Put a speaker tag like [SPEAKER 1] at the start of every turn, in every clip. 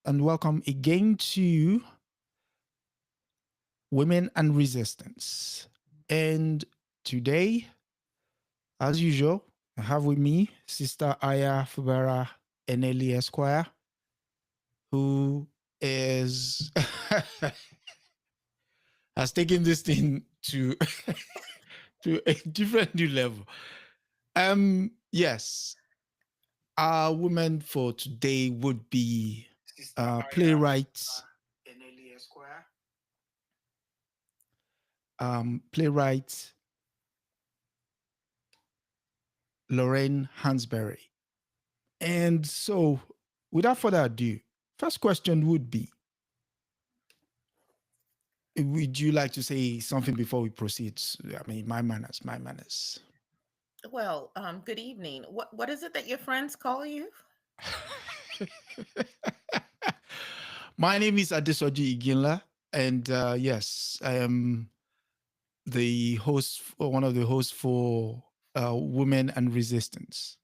[SPEAKER 1] and welcome again to Women and Resistance. And today, as usual, I have with me Sister Aya Fubara Eneli Esquire, who is has taken this thing to to a different new level. Yes, our women for today would be playwright, playwright Lorraine Hansberry. And so, without further ado, first question would be: would you like to say something before we proceed? I mean, my manners, my manners.
[SPEAKER 2] Well, good evening. What is it that your friends call you?
[SPEAKER 1] My name is Adesoji Iginla, and yes, I am the host, one of the hosts for Women and Resistance.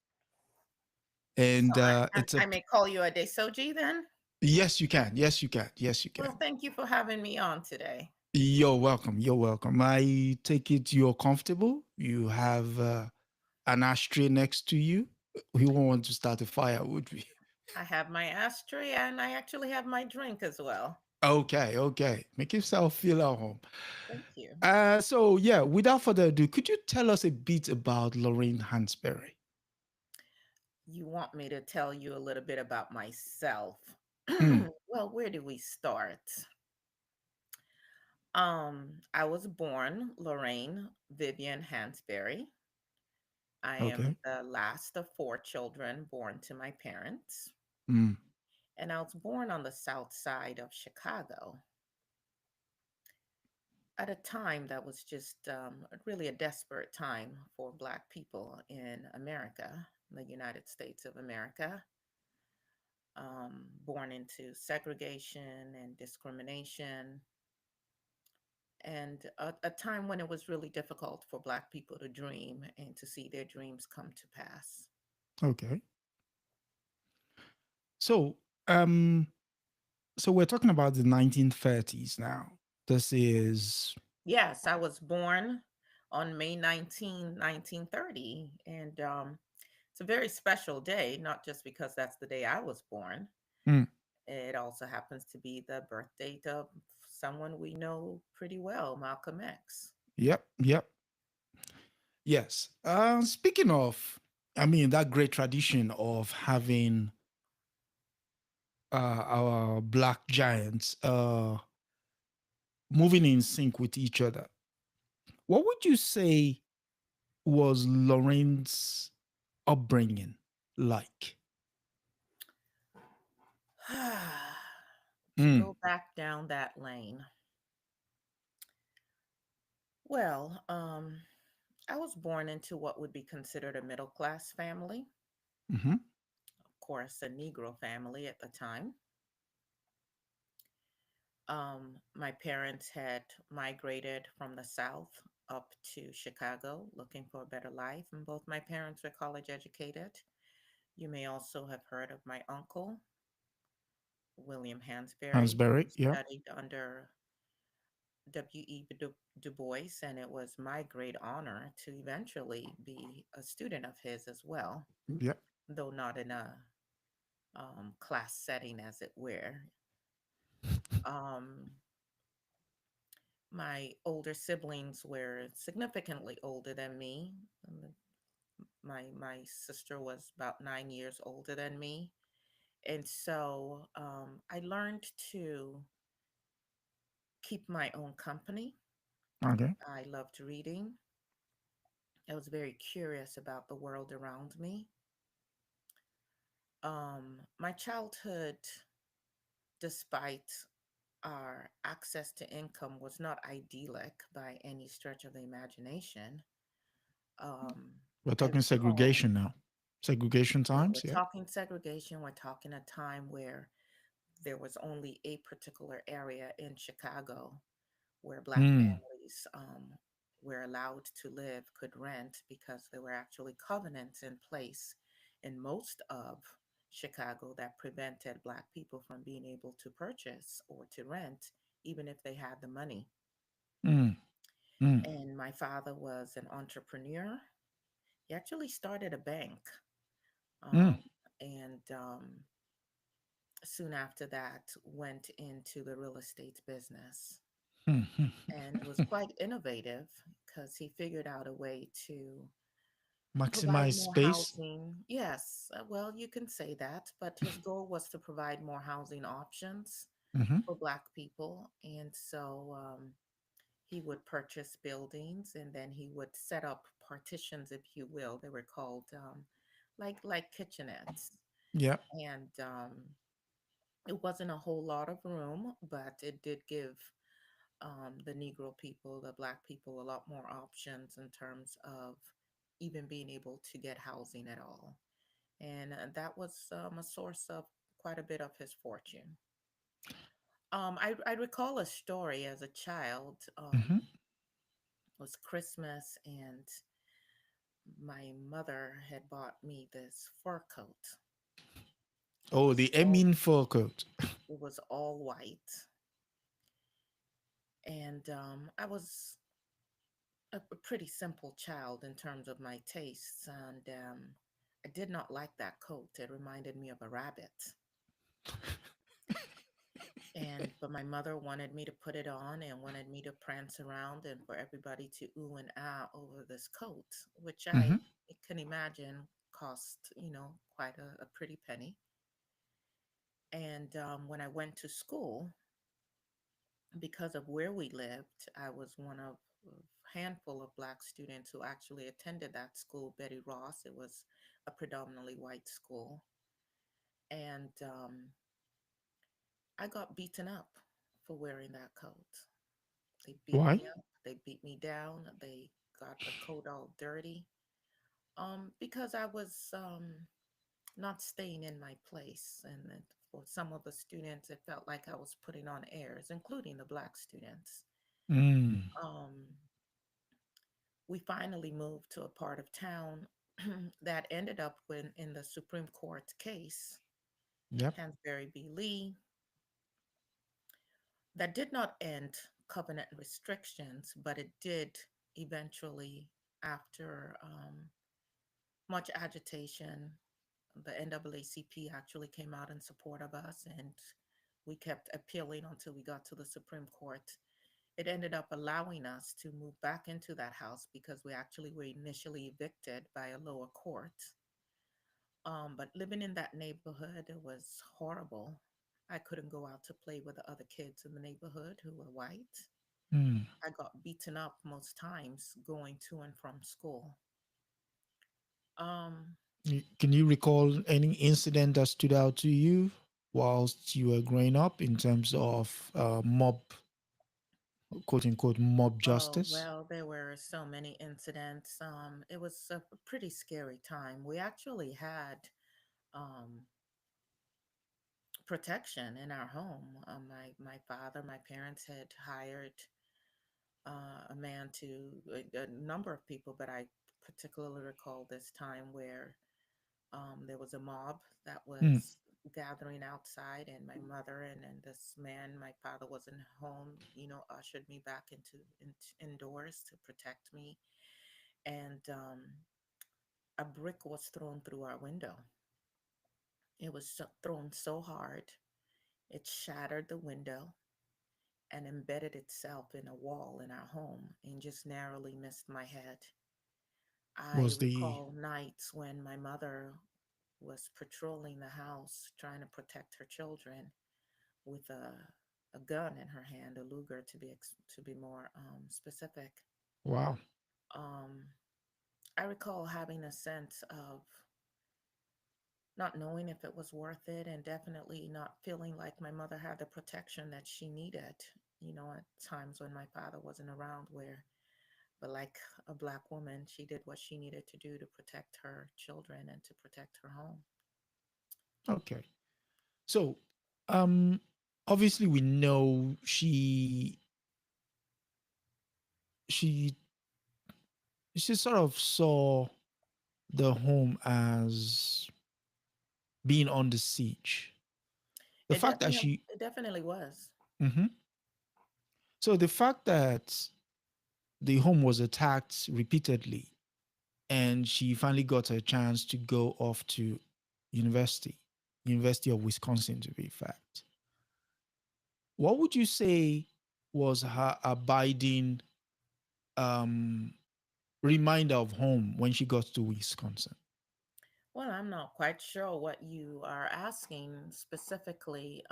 [SPEAKER 2] So
[SPEAKER 1] And it's a
[SPEAKER 2] I may call you a Desoji then?
[SPEAKER 1] yes, you can, yes, you can, yes, you
[SPEAKER 2] Well,
[SPEAKER 1] can.
[SPEAKER 2] thank you for having me on today.
[SPEAKER 1] You're welcome. You're welcome. I take it you're comfortable. You have an ashtray next to you. We won't want to start a fire, would we?
[SPEAKER 2] I have my ashtray and I actually have my drink as well.
[SPEAKER 1] Okay, okay. Make yourself feel at home.
[SPEAKER 2] Thank you.
[SPEAKER 1] So yeah, without further ado, could you tell us a bit about Lorraine Hansberry?
[SPEAKER 2] You want me to tell you a little bit about myself.
[SPEAKER 1] Mm,
[SPEAKER 2] Well, where do we start? I was born Lorraine Vivian Hansberry. I am
[SPEAKER 1] okay.
[SPEAKER 2] the last of four children born to my parents.
[SPEAKER 1] Mm,
[SPEAKER 2] And I was born on the south side of Chicago at a time that was just really a desperate time for Black people in America, the United States of America, born into segregation and discrimination, and a time when it was really difficult for Black people to dream and to see their dreams come to pass.
[SPEAKER 1] okay. So um, so we're talking about the 1930s now. This is
[SPEAKER 2] Yes, I was born on May 19, 1930. And it's a very special day, not just because that's the day I was born.
[SPEAKER 1] mm,
[SPEAKER 2] It also happens to be the birth date of someone we know pretty well, Malcolm X.
[SPEAKER 1] yep, yep. Yes. Speaking of, I mean, that great tradition of having our black giants moving in sync with each other, what would you say was Lorraine's upbringing like?
[SPEAKER 2] To
[SPEAKER 1] Mm,
[SPEAKER 2] go back down that lane. Well, I was born into what would be considered a middle class family,
[SPEAKER 1] mm-hmm,
[SPEAKER 2] of course, a Negro family at the time. My parents had migrated from the South up to Chicago looking for a better life, and both my parents were college educated. You may also have heard of my uncle, William Hansberry, who
[SPEAKER 1] Hansberry, yeah.
[SPEAKER 2] studied under W.E. Du Bois, and it was my great honor to eventually be a student of his as well,
[SPEAKER 1] Yeah.
[SPEAKER 2] though not in a class setting, as it were. Um, My older siblings were significantly older than me. My sister was about 9 years older than me, and so I learned to keep my own company.
[SPEAKER 1] Okay.
[SPEAKER 2] I loved reading. I was very curious about the world around me. My childhood, despite our access to income, was not idyllic by any stretch of the imagination. Um,
[SPEAKER 1] We're
[SPEAKER 2] I
[SPEAKER 1] talking
[SPEAKER 2] recall
[SPEAKER 1] segregation now. Segregation
[SPEAKER 2] we're
[SPEAKER 1] times, yeah.
[SPEAKER 2] talking segregation, we're talking a time where there was only a particular area in Chicago where Black
[SPEAKER 1] Mm,
[SPEAKER 2] families were allowed to live, could rent, because there were actually covenants in place in most of Chicago that prevented Black people from being able to purchase or to rent, even if they had the money.
[SPEAKER 1] Mm, mm,
[SPEAKER 2] And my father was an entrepreneur. He actually started a bank.
[SPEAKER 1] mm,
[SPEAKER 2] Um, and soon after that, went into the real estate business.
[SPEAKER 1] mm, mm.
[SPEAKER 2] And was quite innovative because he figured out a way to provide
[SPEAKER 1] Maximize
[SPEAKER 2] more
[SPEAKER 1] space.
[SPEAKER 2] housing. Yes, well, you can say that, but his goal was to provide more housing options
[SPEAKER 1] Hmm.
[SPEAKER 2] for Black people. And so he would purchase buildings and then he would set up partitions, if you will. They were called like kitchenettes.
[SPEAKER 1] Yeah.
[SPEAKER 2] And it wasn't a whole lot of room, but it did give the Negro people, the Black people, a lot more options in terms of even being able to get housing at all. And that was a source of quite a bit of his fortune. I recall a story as a child.
[SPEAKER 1] Hmm.
[SPEAKER 2] It was Christmas, and my mother had bought me this fur coat. It
[SPEAKER 1] Oh,
[SPEAKER 2] was
[SPEAKER 1] the
[SPEAKER 2] all
[SPEAKER 1] Emin fur coat.
[SPEAKER 2] it was all white, and I was a pretty simple child in terms of my tastes, and I did not like that coat. It reminded me of a rabbit. And but my mother wanted me to put it on and wanted me to prance around and for everybody to ooh and ah over this coat, which I
[SPEAKER 1] Hmm.
[SPEAKER 2] can imagine cost, quite a pretty penny. And when I went to school, because of where we lived, I was one of a handful of Black students who actually attended that school, Betty Ross. It was a predominantly white school. And I got beaten up for wearing that coat. They beat
[SPEAKER 1] Why?
[SPEAKER 2] me up, they beat me down, they got the coat all dirty. Because I was not staying in my place. And for some of the students, it felt like I was putting on airs, including the Black students.
[SPEAKER 1] Mm.
[SPEAKER 2] Um, we finally moved to a part of town that ended up in the Supreme Court case,
[SPEAKER 1] Yep.
[SPEAKER 2] Hansberry v. Lee, that did not end covenant restrictions, but it did eventually, after much agitation, the NAACP actually came out in support of us, and we kept appealing until we got to the Supreme Court. It ended up allowing us to move back into that house because we actually were initially evicted by a lower court. But living in that neighborhood, it was horrible. I couldn't go out to play with the other kids in the neighborhood who were white.
[SPEAKER 1] Mm.
[SPEAKER 2] I got beaten up most times going to and from school. Um,
[SPEAKER 1] Can you recall any incident that stood out to you whilst you were growing up in terms of mob, quote unquote, mob
[SPEAKER 2] oh,
[SPEAKER 1] justice?
[SPEAKER 2] well, there were so many incidents. It was a pretty scary time. We actually had um, protection in our home. My father, my parents had hired a man to a number of people, but I particularly recall this time where there was a mob that
[SPEAKER 1] Mm.
[SPEAKER 2] was gathering outside, and my mother and this man, my father wasn't home, ushered me back indoors to protect me. And a brick was thrown through our window. It was thrown so hard, it shattered the window and embedded itself in a wall in our home and just narrowly missed my head. I
[SPEAKER 1] Was the
[SPEAKER 2] recall nights when my mother was patrolling the house trying to protect her children with a gun in her hand, a Luger to be more specific.
[SPEAKER 1] wow?
[SPEAKER 2] Um, I recall having a sense of not knowing if it was worth it and definitely not feeling like my mother had the protection that she needed, at times when my father wasn't around, where but like a Black woman, she did what she needed to do to protect her children and to protect her home.
[SPEAKER 1] Okay. So, um, obviously we know she she sort of saw the home as being under siege. The fact that she,
[SPEAKER 2] It definitely was.
[SPEAKER 1] Mhm. So the fact that the home was attacked repeatedly, and she finally got a chance to go off to university, University of Wisconsin to be fact. What would you say was her abiding um, reminder of home when she got to Wisconsin?
[SPEAKER 2] Well, I'm not quite sure what you are asking specifically.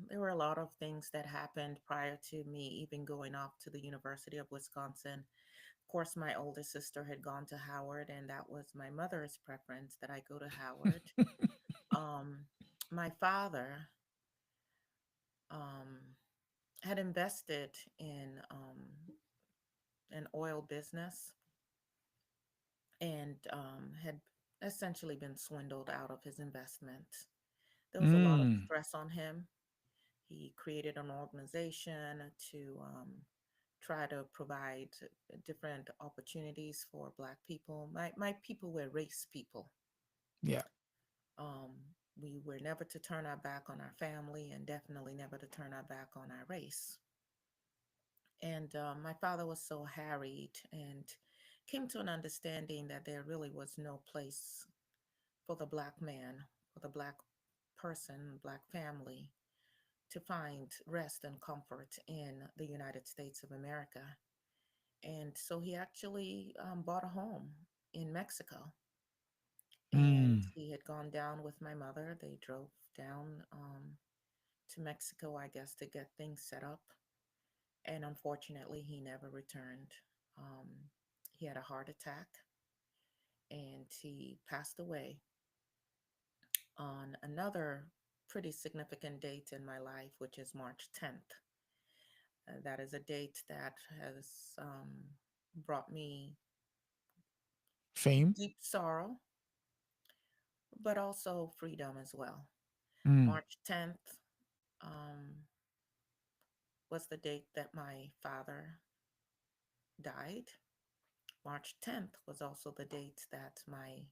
[SPEAKER 2] There were a lot of things that happened prior to me even going off to the University of Wisconsin. Of course, my older sister had gone to Howard, and that was my mother's preference that I go to Howard. Um, my father um, had invested in an oil business and had essentially been swindled out of his investment. There was a lot of
[SPEAKER 1] Mm,
[SPEAKER 2] stress on him. He created an organization to try to provide different opportunities for Black people. My people were race people.
[SPEAKER 1] yeah.
[SPEAKER 2] Um, we were never to turn our back on our family and definitely never to turn our back on our race. And my father was so harried and came to an understanding that there really was no place for the Black man, for the Black person, Black family to find rest and comfort in the United States of America. And so he actually bought a home in Mexico. And
[SPEAKER 1] Mm,
[SPEAKER 2] he had gone down with my mother. They drove down to Mexico, I guess, to get things set up. And unfortunately, he never returned. Um, he had a heart attack and he passed away on another pretty significant date in my life, which is March 10th. That is a date that has brought me
[SPEAKER 1] fame.
[SPEAKER 2] deep sorrow, but also freedom as well.
[SPEAKER 1] Mm,
[SPEAKER 2] March 10th um, was the date that my father died. March 10th was also the date that my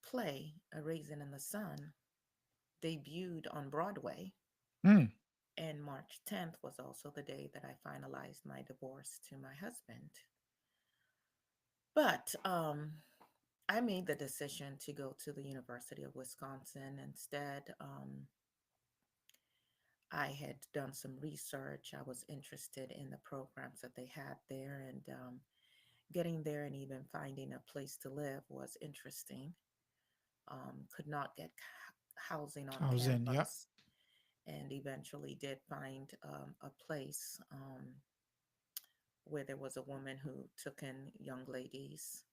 [SPEAKER 2] play, A Raisin in the Sun, debuted on Broadway.
[SPEAKER 1] mm.
[SPEAKER 2] And March 10th was also the day that I finalized my divorce to my husband. But I made the decision to go to the University of Wisconsin instead. I had done some research. I was interested in the programs that they had there, and getting there and even finding a place to live was interesting. Could not get housing on
[SPEAKER 1] I was in, yeah.
[SPEAKER 2] campus, and eventually did find a place where there was a woman who took in young ladies.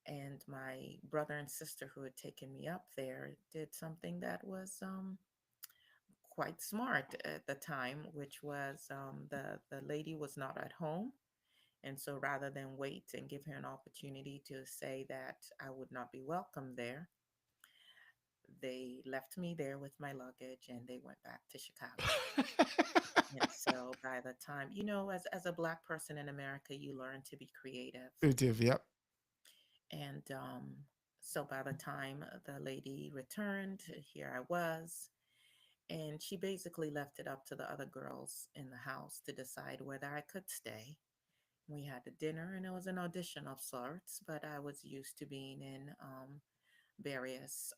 [SPEAKER 2] And my brother and sister who had taken me up there did something that was quite smart at the time, which was the lady was not at home. And so rather than wait and give her an opportunity to say that I would not be welcome there, they left me there with my luggage and they went back to Chicago. And so by the time, as a Black person in America, you learn to be creative.
[SPEAKER 1] Creative, yeah.
[SPEAKER 2] And so by the time the lady returned, here I was. And she basically left it up to the other girls in the house to decide whether I could stay. We had a dinner and it was an audition of sorts, but I was used to being in various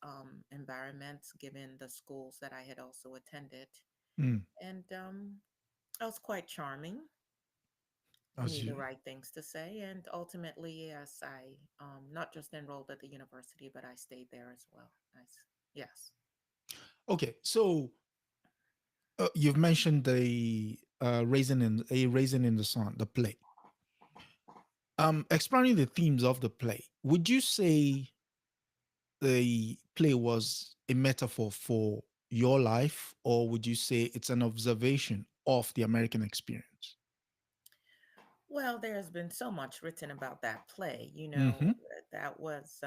[SPEAKER 2] environments given the schools that I had also attended.
[SPEAKER 1] Mm,
[SPEAKER 2] And I was quite charming,
[SPEAKER 1] as
[SPEAKER 2] knew
[SPEAKER 1] you.
[SPEAKER 2] the right things to say. And ultimately, yes, I not just enrolled at the university, but I stayed there as well. Yes.
[SPEAKER 1] Okay, so you've mentioned the raisin in the sun, the play. Exploring the themes of the play, would you say the play was a metaphor for your life, or would you say it's an observation of the American experience?
[SPEAKER 2] Well, there's been so much written about that play.
[SPEAKER 1] Mm-hmm.
[SPEAKER 2] That was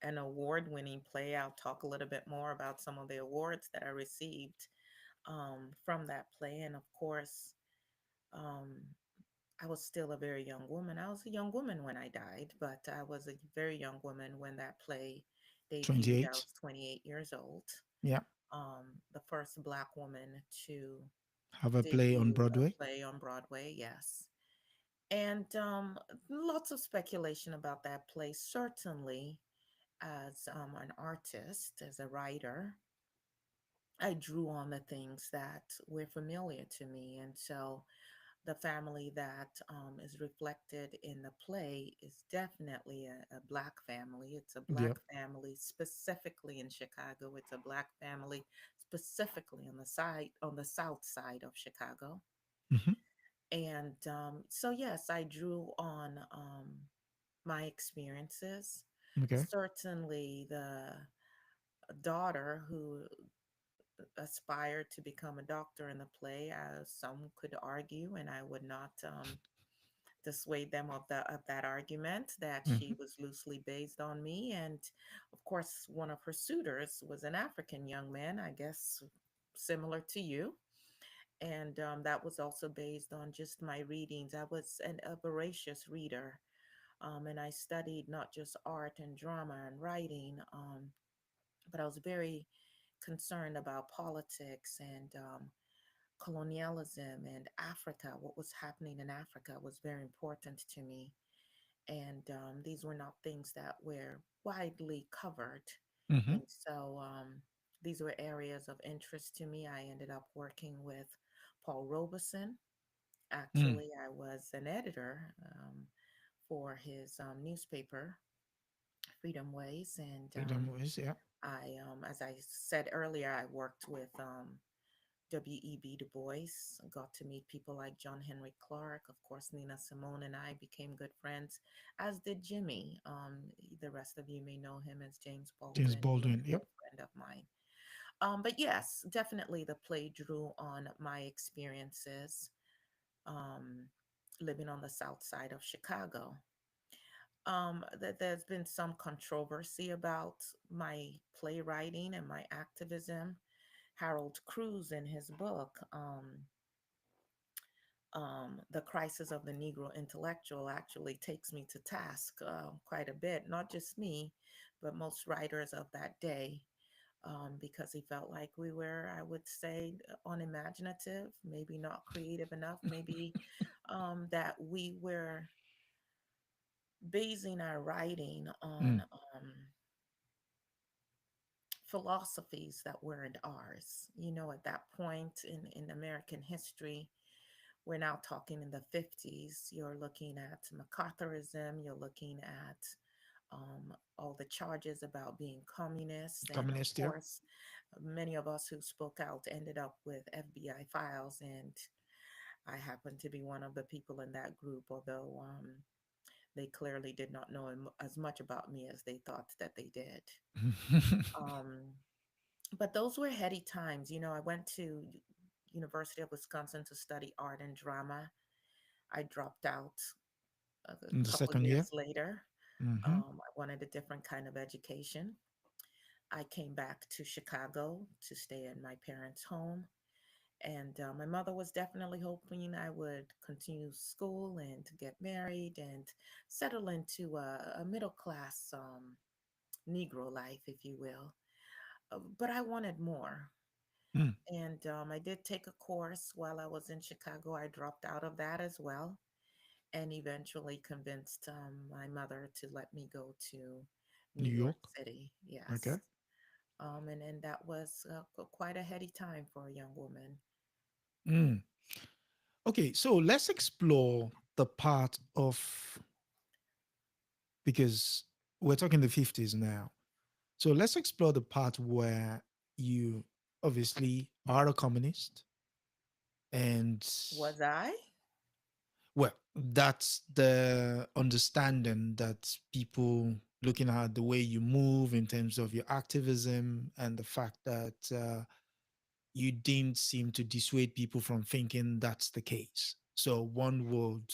[SPEAKER 2] an award winning play. I'll talk a little bit more about some of the awards that I received from that play. And of course, um, I was still a very young woman. I was a young woman when I died, but I was a very young woman when that play debuted, I
[SPEAKER 1] 28.
[SPEAKER 2] was 28 years old.
[SPEAKER 1] Yeah.
[SPEAKER 2] The first Black woman to
[SPEAKER 1] Have a play on
[SPEAKER 2] debut a
[SPEAKER 1] Broadway.
[SPEAKER 2] play on Broadway, yes. And lots of speculation about that play. Certainly, as an artist, as a writer, I drew on the things that were familiar to me. And so the family that is reflected in the play is definitely a Black family. It's a Black
[SPEAKER 1] Yep.
[SPEAKER 2] family specifically in Chicago. It's a Black family specifically on the south side of Chicago.
[SPEAKER 1] Hmm.
[SPEAKER 2] And so, yes, I drew on my experiences.
[SPEAKER 1] Okay.
[SPEAKER 2] Certainly, the daughter who aspired to become a doctor in the play, as some could argue, and I would not dissuade them of that argument that she
[SPEAKER 1] Hmm.
[SPEAKER 2] was loosely based on me. And of course, one of her suitors was an African young man, I guess similar to you. And that was also based on just my readings. I was a voracious reader, and I studied not just art and drama and writing, but I was very concerned about politics and colonialism and Africa. What was happening in Africa was very important to me. And these were not things that were widely covered.
[SPEAKER 1] Hmm.
[SPEAKER 2] And so these were areas of interest to me. I ended up working with Paul Robeson.
[SPEAKER 1] Mm.
[SPEAKER 2] Actually, I was an editor for his newspaper, Freedom Ways. And
[SPEAKER 1] Freedom Ways. Yeah.
[SPEAKER 2] as I said earlier, I worked with W.E.B. Du Bois. Got to meet people like John Henry Clark. Of course, Nina Simone and I became good friends, as did Jimmy. The rest of you may know him as James
[SPEAKER 1] James
[SPEAKER 2] Baldwin. He was
[SPEAKER 1] Baldwin.
[SPEAKER 2] a
[SPEAKER 1] Yep.
[SPEAKER 2] good friend of mine. But yes, definitely the play drew on my experiences um, living on the south side of Chicago. That there's been some controversy about my playwriting and my activism. Harold Cruz, in his book, The Crisis of the Negro Intellectual, actually takes me to task quite a bit, not just me, but most writers of that day, because he felt like we were, I would say, unimaginative, maybe not creative enough, maybe that we were basing our writing on
[SPEAKER 1] Mm.
[SPEAKER 2] philosophies that weren't ours. At that point in American history, we're now talking in the 50s. You're looking at MacArthurism, you're looking at all the charges about being communist. And of
[SPEAKER 1] Communist. Yep.
[SPEAKER 2] course, many of us who spoke out ended up with FBI files. And I happen to be one of the people in that group, although they clearly did not know as much about me as they thought that they did. Um, but those were heady times. I went to University of Wisconsin to study art and drama. I dropped out a
[SPEAKER 1] In the
[SPEAKER 2] couple
[SPEAKER 1] second year.
[SPEAKER 2] years later.
[SPEAKER 1] Hmm.
[SPEAKER 2] I wanted a different kind of education. I came back to Chicago to stay at my parents' home. And my mother was definitely hoping I would continue school and to get married and settle into a middle class Negro life, if you will. But I wanted more.
[SPEAKER 1] Mm.
[SPEAKER 2] And I did take a course while I was in Chicago. I dropped out of that as well and eventually convinced my mother to let me go to
[SPEAKER 1] New
[SPEAKER 2] New York
[SPEAKER 1] York.
[SPEAKER 2] City.
[SPEAKER 1] Okay.
[SPEAKER 2] Yes. And that was quite a heady time for a young woman.
[SPEAKER 1] Mm. Okay. So let's explore the part of, because we're talking the 50s now. So let's explore the part where you obviously are a communist, and
[SPEAKER 2] Was I?
[SPEAKER 1] well, that's the understanding that people looking at the way you move in terms of your activism and the fact that you didn't seem to dissuade people from thinking that's the case. So one would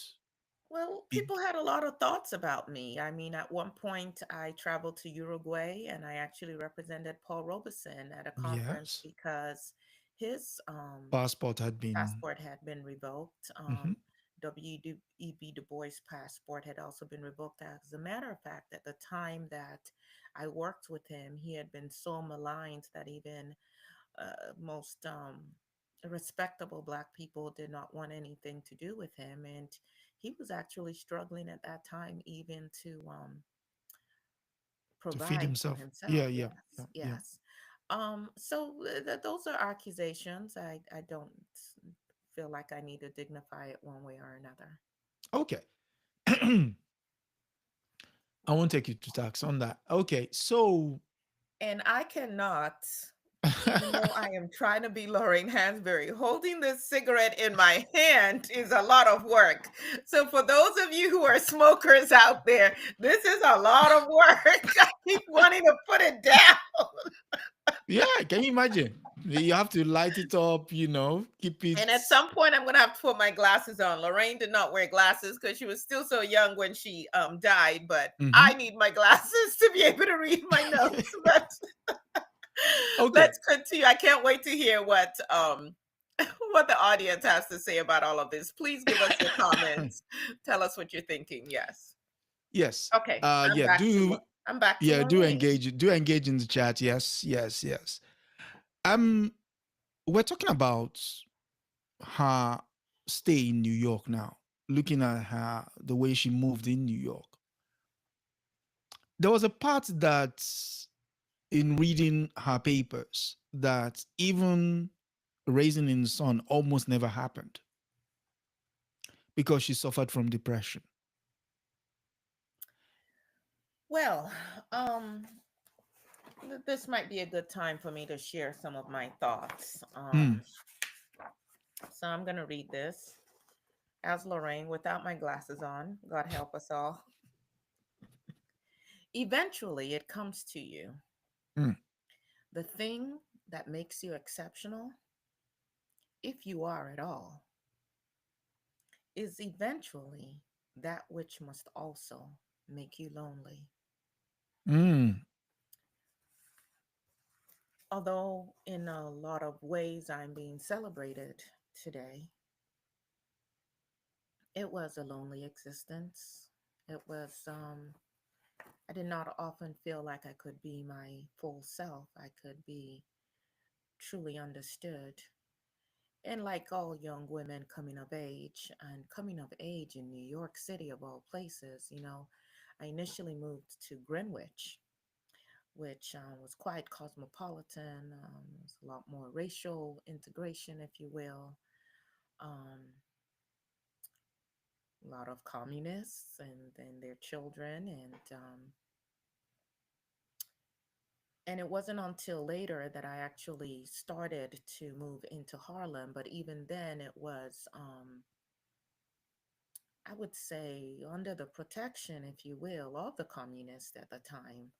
[SPEAKER 2] Well,
[SPEAKER 1] be,
[SPEAKER 2] people had a lot of thoughts about me. I mean, at one point, I traveled to Uruguay and I actually represented Paul Robeson at a conference
[SPEAKER 1] yes,
[SPEAKER 2] because his
[SPEAKER 1] passport had been,
[SPEAKER 2] passport had been revoked.
[SPEAKER 1] mhm,
[SPEAKER 2] W.E.B. Du Bois' passport had also been revoked. As a matter of fact, at the time that I worked with him, he had been so maligned that even most respectable Black people did not want anything to do with him. And he was actually struggling at that time even to
[SPEAKER 1] To feed
[SPEAKER 2] provide for
[SPEAKER 1] himself. Yeah,
[SPEAKER 2] himself.
[SPEAKER 1] yeah, yeah,
[SPEAKER 2] Yes,
[SPEAKER 1] yeah.
[SPEAKER 2] yes. So those are accusations. I don't feel like I need to dignify it one way or another.
[SPEAKER 1] Okay. I won't take you to tax on that. Okay, so
[SPEAKER 2] And I cannot, even though I am trying to be Lorraine Hansberry, holding this cigarette in my hand is a lot of work. So, for those of you who are smokers out there, this is a lot of work. I keep wanting to put it down.
[SPEAKER 1] yeah, can you imagine? You have to light it up, keep
[SPEAKER 2] And
[SPEAKER 1] it.
[SPEAKER 2] at some point, I'm going to have to put my glasses on. Lorraine did not wear glasses because she was still so young when she died, but I
[SPEAKER 1] Mhm.
[SPEAKER 2] need my glasses to be able to read my notes. But
[SPEAKER 1] Okay.
[SPEAKER 2] let's continue. I can't wait to hear what what the audience has to say about all of this. Please give us your comments. Tell us what you're thinking. Yes.
[SPEAKER 1] Yes.
[SPEAKER 2] Okay. I'm
[SPEAKER 1] Yeah,
[SPEAKER 2] back to Lorraine.
[SPEAKER 1] do engage in the chat. Yes, yes, yes. We're talking about her stay in New York now. Looking at her, the way she moved in New York. There was a part that in reading her papers that even raising in the sun almost never happened because she suffered from depression.
[SPEAKER 2] Well, um, this might be a good time for me to share some of my thoughts.
[SPEAKER 1] Mm,
[SPEAKER 2] So I'm going to read this as Lorraine without my glasses on. God help us all. Eventually, it comes to you.
[SPEAKER 1] mm,
[SPEAKER 2] The thing that makes you exceptional, if you are at all, is eventually that which must also make you lonely.
[SPEAKER 1] mm,
[SPEAKER 2] Although, in a lot of ways, I'm being celebrated today, it was a lonely existence. It was, I did not often feel like I could be my full self. I could be truly understood. And like all young women coming of age, and coming of age in New York City, of all places, I initially moved to Greenwich, which was quite cosmopolitan. There's a lot more racial integration, if you will. Um, a lot of communists and their children, and it wasn't until later that I actually started to move into Harlem. But even then, it was, I would say, under the protection, if you will, of the communists at the time.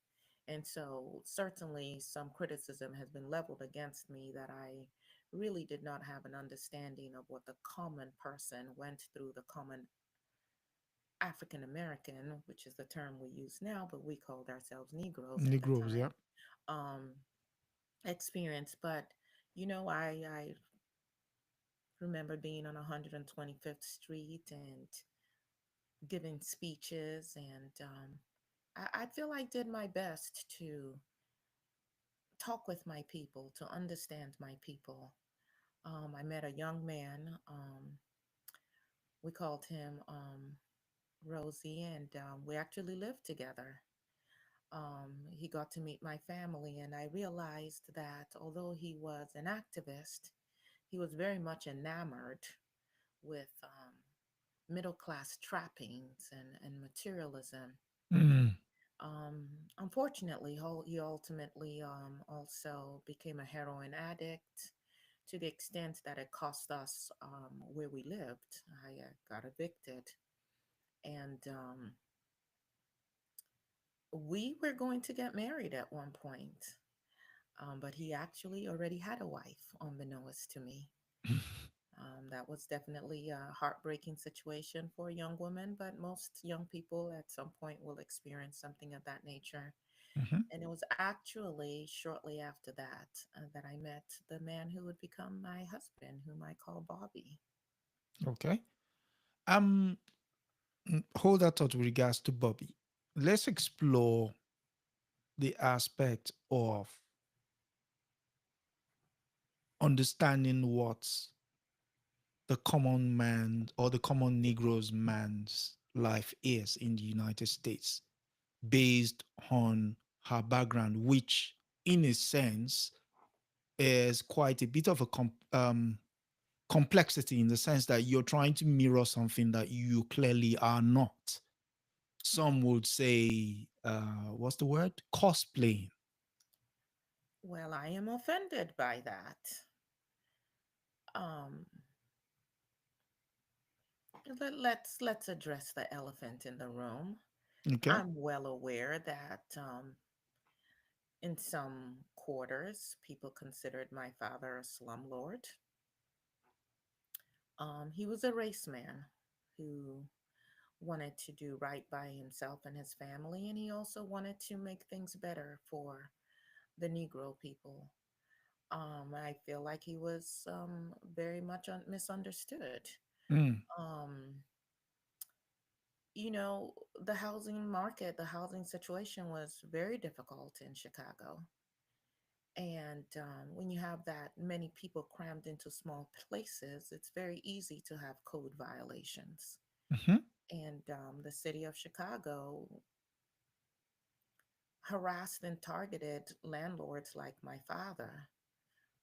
[SPEAKER 2] And so, certainly, some criticism has been leveled against me that I really did not have an understanding of what the common person went through, the common African American, which is the term we use now, but we called ourselves Negroes at the
[SPEAKER 1] Negroes, yeah.
[SPEAKER 2] time, um, experience. But, I remember being on 125th Street and giving speeches, and I feel I did my best to talk with my people, to understand my people. I met a young man. We called him Rosie, and we actually lived together. He got to meet my family, and I realized that although he was an activist, he was very much enamored with middle class trappings and materialism.
[SPEAKER 1] Mm,
[SPEAKER 2] Um, Unfortunately, he ultimately also became a heroin addict to the extent that it cost us where we lived. I got evicted, and we were going to get married at one point. But he actually already had a wife, unbeknownst to me. That was definitely a heartbreaking situation for a young woman, but most young people at some point will experience something of that nature.
[SPEAKER 1] mhm.
[SPEAKER 2] And it was actually shortly after that I met the man who would become my husband, whom I call Bobby.
[SPEAKER 1] Okay. Um, hold that thought with regards to Bobby. Let's explore the aspect of understanding what the common man or the common Negro's man's life is in the United States based on her background, which in a sense is quite a bit of a complexity in the sense that you're trying to mirror something that you clearly are not. Some would say, what's the word? Cosplaying.
[SPEAKER 2] Well, I am offended by that. Um, let's address the elephant in the room.
[SPEAKER 1] Okay.
[SPEAKER 2] I'm well aware that in some quarters, people considered my father a slumlord. He was a race man who wanted to do right by himself and his family, and he also wanted to make things better for the Negro people. I feel like he was very much misunderstood.
[SPEAKER 1] Mm,
[SPEAKER 2] Um, the housing market, the housing situation was very difficult in Chicago. And when you have that many people crammed into small places, it's very easy to have code violations.
[SPEAKER 1] mhm,
[SPEAKER 2] And the city of Chicago harassed and targeted landlords like my father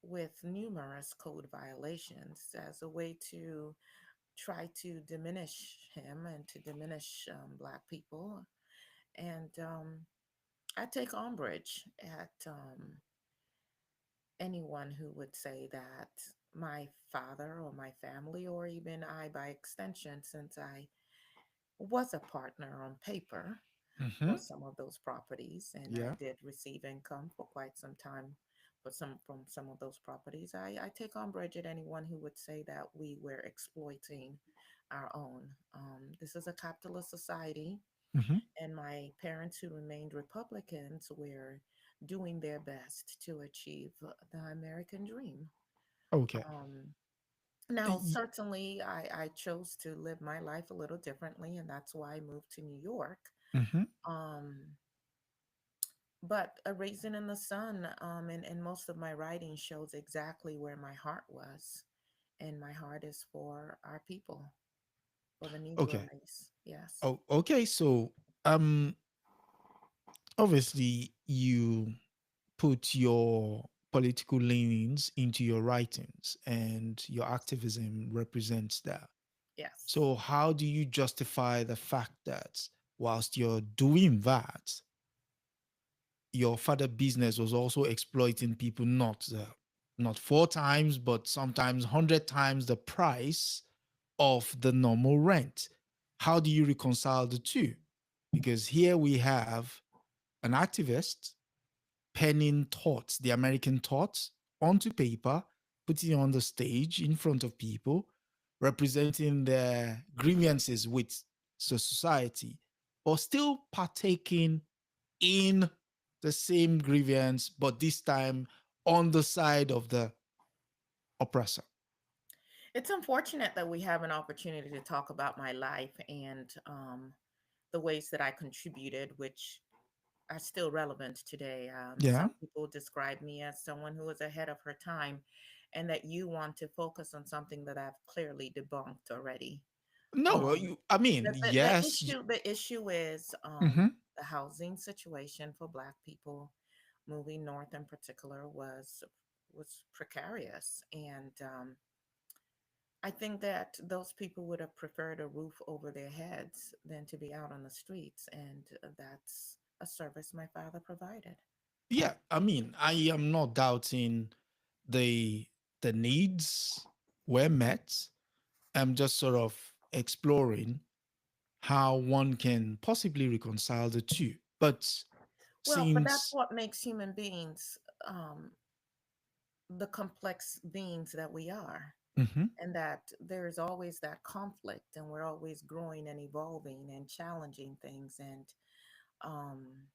[SPEAKER 2] with numerous code violations as a way to try to diminish him and to diminish Black people. And I take umbrage at anyone who would say that my father or my family, or even I by extension, since I was a partner on paper for
[SPEAKER 1] mhm.
[SPEAKER 2] some of those properties, and I
[SPEAKER 1] Yeah.
[SPEAKER 2] did receive income for quite some time from some of those properties. I take umbrage at anyone who would say that we were exploiting our own. This is a capitalist society,
[SPEAKER 1] Mhm.
[SPEAKER 2] and my parents, who remained Republicans, were doing their best to achieve the American dream.
[SPEAKER 1] Okay.
[SPEAKER 2] Um, Now,
[SPEAKER 1] Y-
[SPEAKER 2] certainly, I chose to live my life a little differently, and that's why I moved to New York.
[SPEAKER 1] mhm.
[SPEAKER 2] Um, but A Raisin in the Sun, and most of my writing shows exactly where my heart was. And my heart is for our people, for the Negro
[SPEAKER 1] Okay.
[SPEAKER 2] race. Yes.
[SPEAKER 1] Oh, okay. So, um, obviously, you put your political leanings into your writings, and your activism represents that.
[SPEAKER 2] Yes.
[SPEAKER 1] So, how do you justify the fact that whilst you're doing that, your father business was also exploiting people not four times, but sometimes 100 times the price of the normal rent? How do you reconcile the two? Because here we have an activist penning thoughts, the American thoughts, onto paper, putting it on the stage in front of people, representing their grievances with the society, but still partaking in the same grievance, but this time on the side of the oppressor.
[SPEAKER 2] It's unfortunate that we have an opportunity to talk about my life and the ways that I contributed, which are still relevant today.
[SPEAKER 1] Yeah.
[SPEAKER 2] Some people describe me as someone who was ahead of her time, and that you want to focus on something that I've clearly debunked already.
[SPEAKER 1] No, well,
[SPEAKER 2] Um,
[SPEAKER 1] you, I mean,
[SPEAKER 2] the
[SPEAKER 1] yes.
[SPEAKER 2] issue is
[SPEAKER 1] Mhm.
[SPEAKER 2] the housing situation for Black people moving north in particular was precarious, and I think that those people would have preferred a roof over their heads than to be out on the streets, and that's a service my father provided.
[SPEAKER 1] Yeah, I mean, I am not doubting the the needs were met. I'm just sort of exploring how one can possibly reconcile the two. But
[SPEAKER 2] Well, but that's
[SPEAKER 1] since
[SPEAKER 2] what makes human beings the complex beings that we are,
[SPEAKER 1] Mhm.
[SPEAKER 2] and that there's always that conflict, and we're always growing and evolving and challenging things. And um,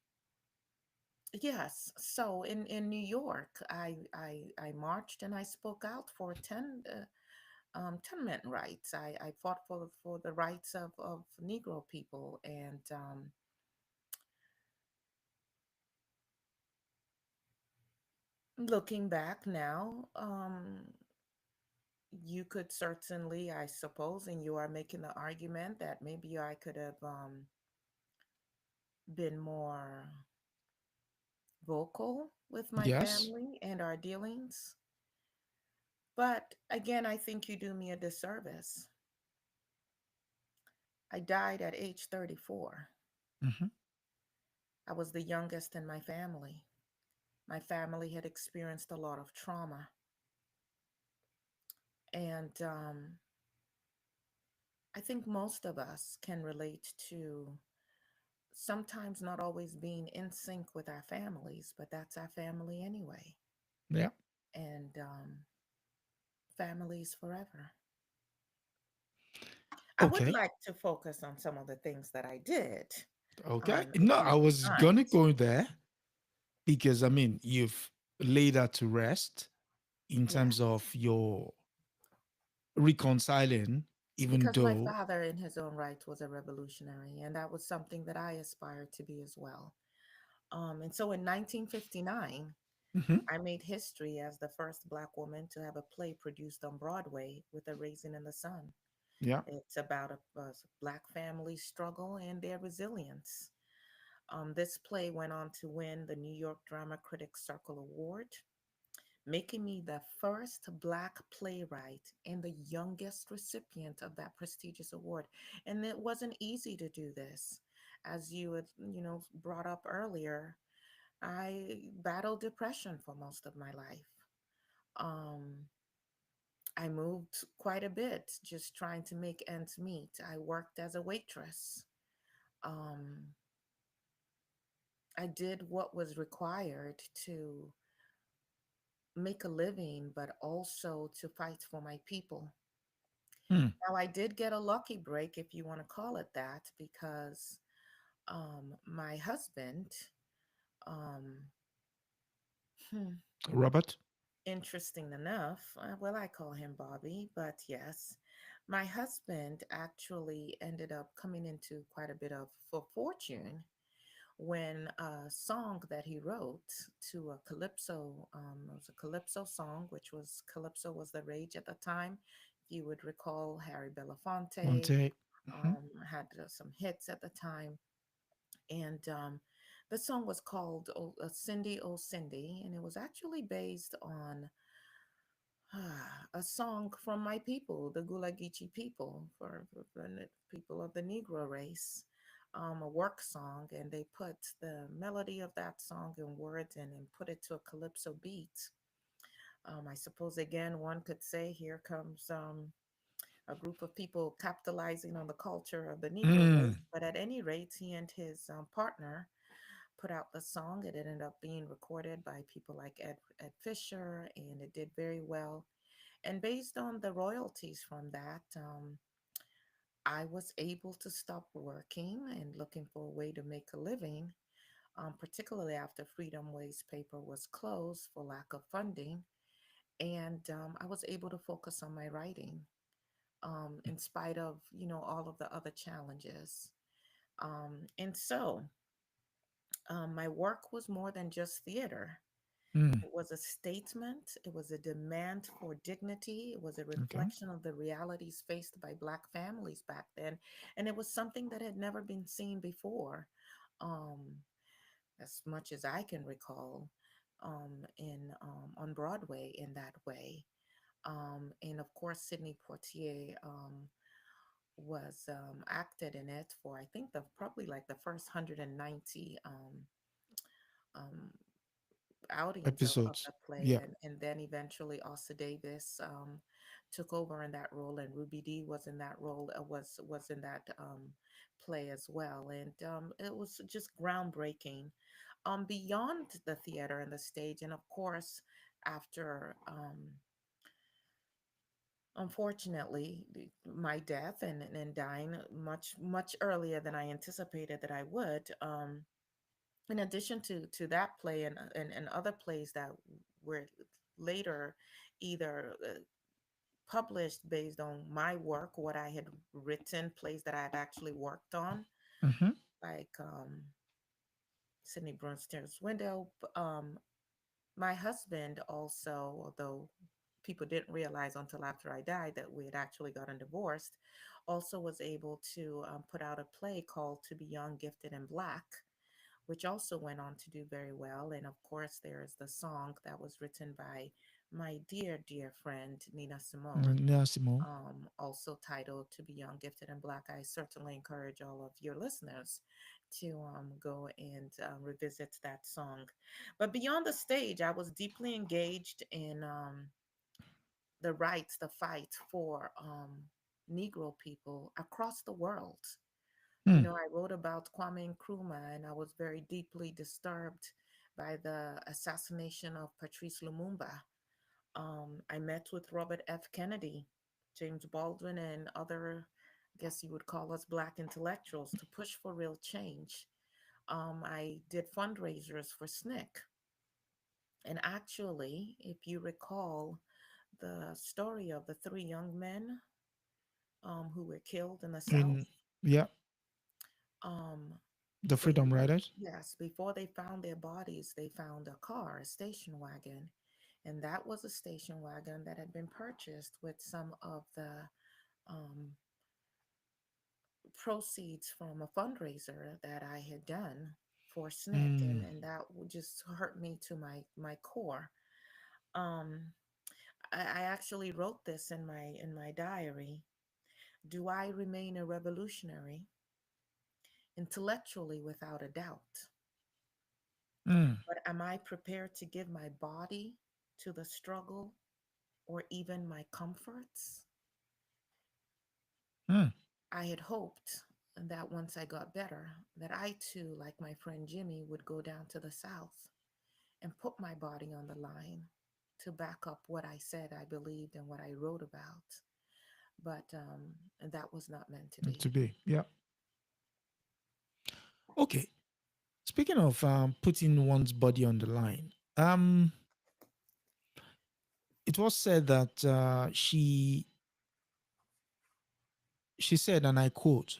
[SPEAKER 2] yes, so in New York, I marched and I spoke out for tenement rights. I fought for the rights of Negro people. And looking back now, you could certainly, I suppose, and you are making the argument that maybe I could have been more vocal with my
[SPEAKER 1] Yes.
[SPEAKER 2] family and our dealings. But again, I think you do me a disservice. I died at age 34.
[SPEAKER 1] Hmm.
[SPEAKER 2] I was the youngest in my family. My family had experienced a lot of trauma. And I think most of us can relate to sometimes not always being in sync with our families, but that's our family anyway.
[SPEAKER 1] Yeah.
[SPEAKER 2] And families forever. I would
[SPEAKER 1] Okay.
[SPEAKER 2] like to focus on some of the things that I did,
[SPEAKER 1] Okay.
[SPEAKER 2] if
[SPEAKER 1] No,
[SPEAKER 2] you
[SPEAKER 1] I
[SPEAKER 2] don't
[SPEAKER 1] was gonna
[SPEAKER 2] mind.
[SPEAKER 1] go there because I mean you've laid that to rest in
[SPEAKER 2] Yeah.
[SPEAKER 1] terms of your reconciling, even
[SPEAKER 2] Because my
[SPEAKER 1] though.
[SPEAKER 2] father, in his own right, was a revolutionary, and that was something that I aspired to be as well. And so in 1959,
[SPEAKER 1] Mhm.
[SPEAKER 2] I made history as the first Black woman to have a play produced on Broadway with A Raisin in the Sun.
[SPEAKER 1] Yeah.
[SPEAKER 2] It's about a Black family struggle and their resilience. This play went on to win the New York Drama Critics Circle Award, making me the first Black playwright and the youngest recipient of that prestigious award. And it wasn't easy to do this. As you had, brought up earlier, I battled depression for most of my life. Um, I moved quite a bit just trying to make ends meet. I worked as a waitress. Um, I did what was required to make a living, but also to fight for my people.
[SPEAKER 1] Hmm.
[SPEAKER 2] Now, I did get a lucky break, if you want to call it that, because my husband, um, hmm,
[SPEAKER 1] Robert.
[SPEAKER 2] interesting enough, well, I call him Bobby, but yes, my husband actually ended up coming into quite a bit of for fortune when a song that he wrote to a calypso, it was a calypso song, which was calypso was the rage at the time. If you would recall, Harry Belafonte
[SPEAKER 1] Monte. Mhm.
[SPEAKER 2] had some hits at the time, and the song was called Cindy Oh Cindy, and it was actually based on a song from my people, the Gulagichi people, for the people of the Negro race, a work song, and they put the melody of that song in words and put it to a calypso beat. I suppose again one could say here comes a group of people capitalizing on the culture of the Negro
[SPEAKER 1] Mm.
[SPEAKER 2] race. But at any rate, he and his partner put out the song. It ended up being recorded by people like Ed Fisher, and it did very well. And based on the royalties from that, I was able to stop working and looking for a way to make a living, particularly after Freedom Way's paper was closed for lack of funding. And I was able to focus on my writing, in spite of, all of the other challenges. And so my work was more than just theater.
[SPEAKER 1] Mm.
[SPEAKER 2] It was a statement. It was a demand for dignity. It was a
[SPEAKER 1] Okay.
[SPEAKER 2] reflection of the realities faced by Black families back then. And it was something that had never been seen before, um, as much as I can recall, in on Broadway in that way. And of course, Sidney Poitier was acted in it for, I think, the probably like the first 190 um, outings of
[SPEAKER 1] Episodes.
[SPEAKER 2] the play,
[SPEAKER 1] Yeah.
[SPEAKER 2] and then eventually Asa Davis took over in that role, and Ruby Dee was in that role, was in that play as well, and it was just groundbreaking. Beyond the theater and the stage, and of course, after unfortunately my death and dying much earlier than I anticipated that I would. In addition to that play and other plays that were later either published based on my work, what I had written, plays that I had actually worked on,
[SPEAKER 1] Mm-hmm.
[SPEAKER 2] like Sidney Brunstein's Window. My husband also, although people didn't realize until after I died that we had actually gotten divorced, also was able to put out a play called To Be Young, Gifted, and Black, which also went on to do very well. And of course, there's the song that was written by my dear, dear friend Nina Simone,
[SPEAKER 1] Nasimo.
[SPEAKER 2] also titled To Be Young, Gifted, and Black. I certainly encourage all of your listeners to go and revisit that song. But beyond the stage, I was deeply engaged in the rights, the fight for Negro people across the world. You
[SPEAKER 1] Mm.
[SPEAKER 2] know, I wrote about Kwame Nkrumah, and I was very deeply disturbed by the assassination of Patrice Lumumba. I met with Robert F. Kennedy, James Baldwin, and other, I guess you would call us Black intellectuals, to push for real change. I did fundraisers for SNCC. And actually, if you recall the story of the three young men who were killed in the South,
[SPEAKER 1] In yeah,
[SPEAKER 2] um,
[SPEAKER 1] the
[SPEAKER 2] they
[SPEAKER 1] Freedom
[SPEAKER 2] never,
[SPEAKER 1] Riders.
[SPEAKER 2] yes, before they found their bodies, they found a car, a station wagon. And that was a station wagon that had been purchased with some of the um, proceeds from a fundraiser that I had done for SNCC.
[SPEAKER 1] Mm.
[SPEAKER 2] And that would just hurt me to my core. Um, I actually wrote this in my diary. Do I remain a revolutionary? Intellectually, without a doubt.
[SPEAKER 1] Mm.
[SPEAKER 2] But am I prepared to give my body to the struggle or even my comforts?
[SPEAKER 1] Mm.
[SPEAKER 2] I had hoped that once I got better, that I too, like my friend Jimmy, would go down to the South and put my body on the line to back up what I said I believed and what I wrote about. But that was not meant to
[SPEAKER 1] To
[SPEAKER 2] be.
[SPEAKER 1] be. Yeah. Okay. Speaking of putting one's body on the line, it was said that she said, and I quote,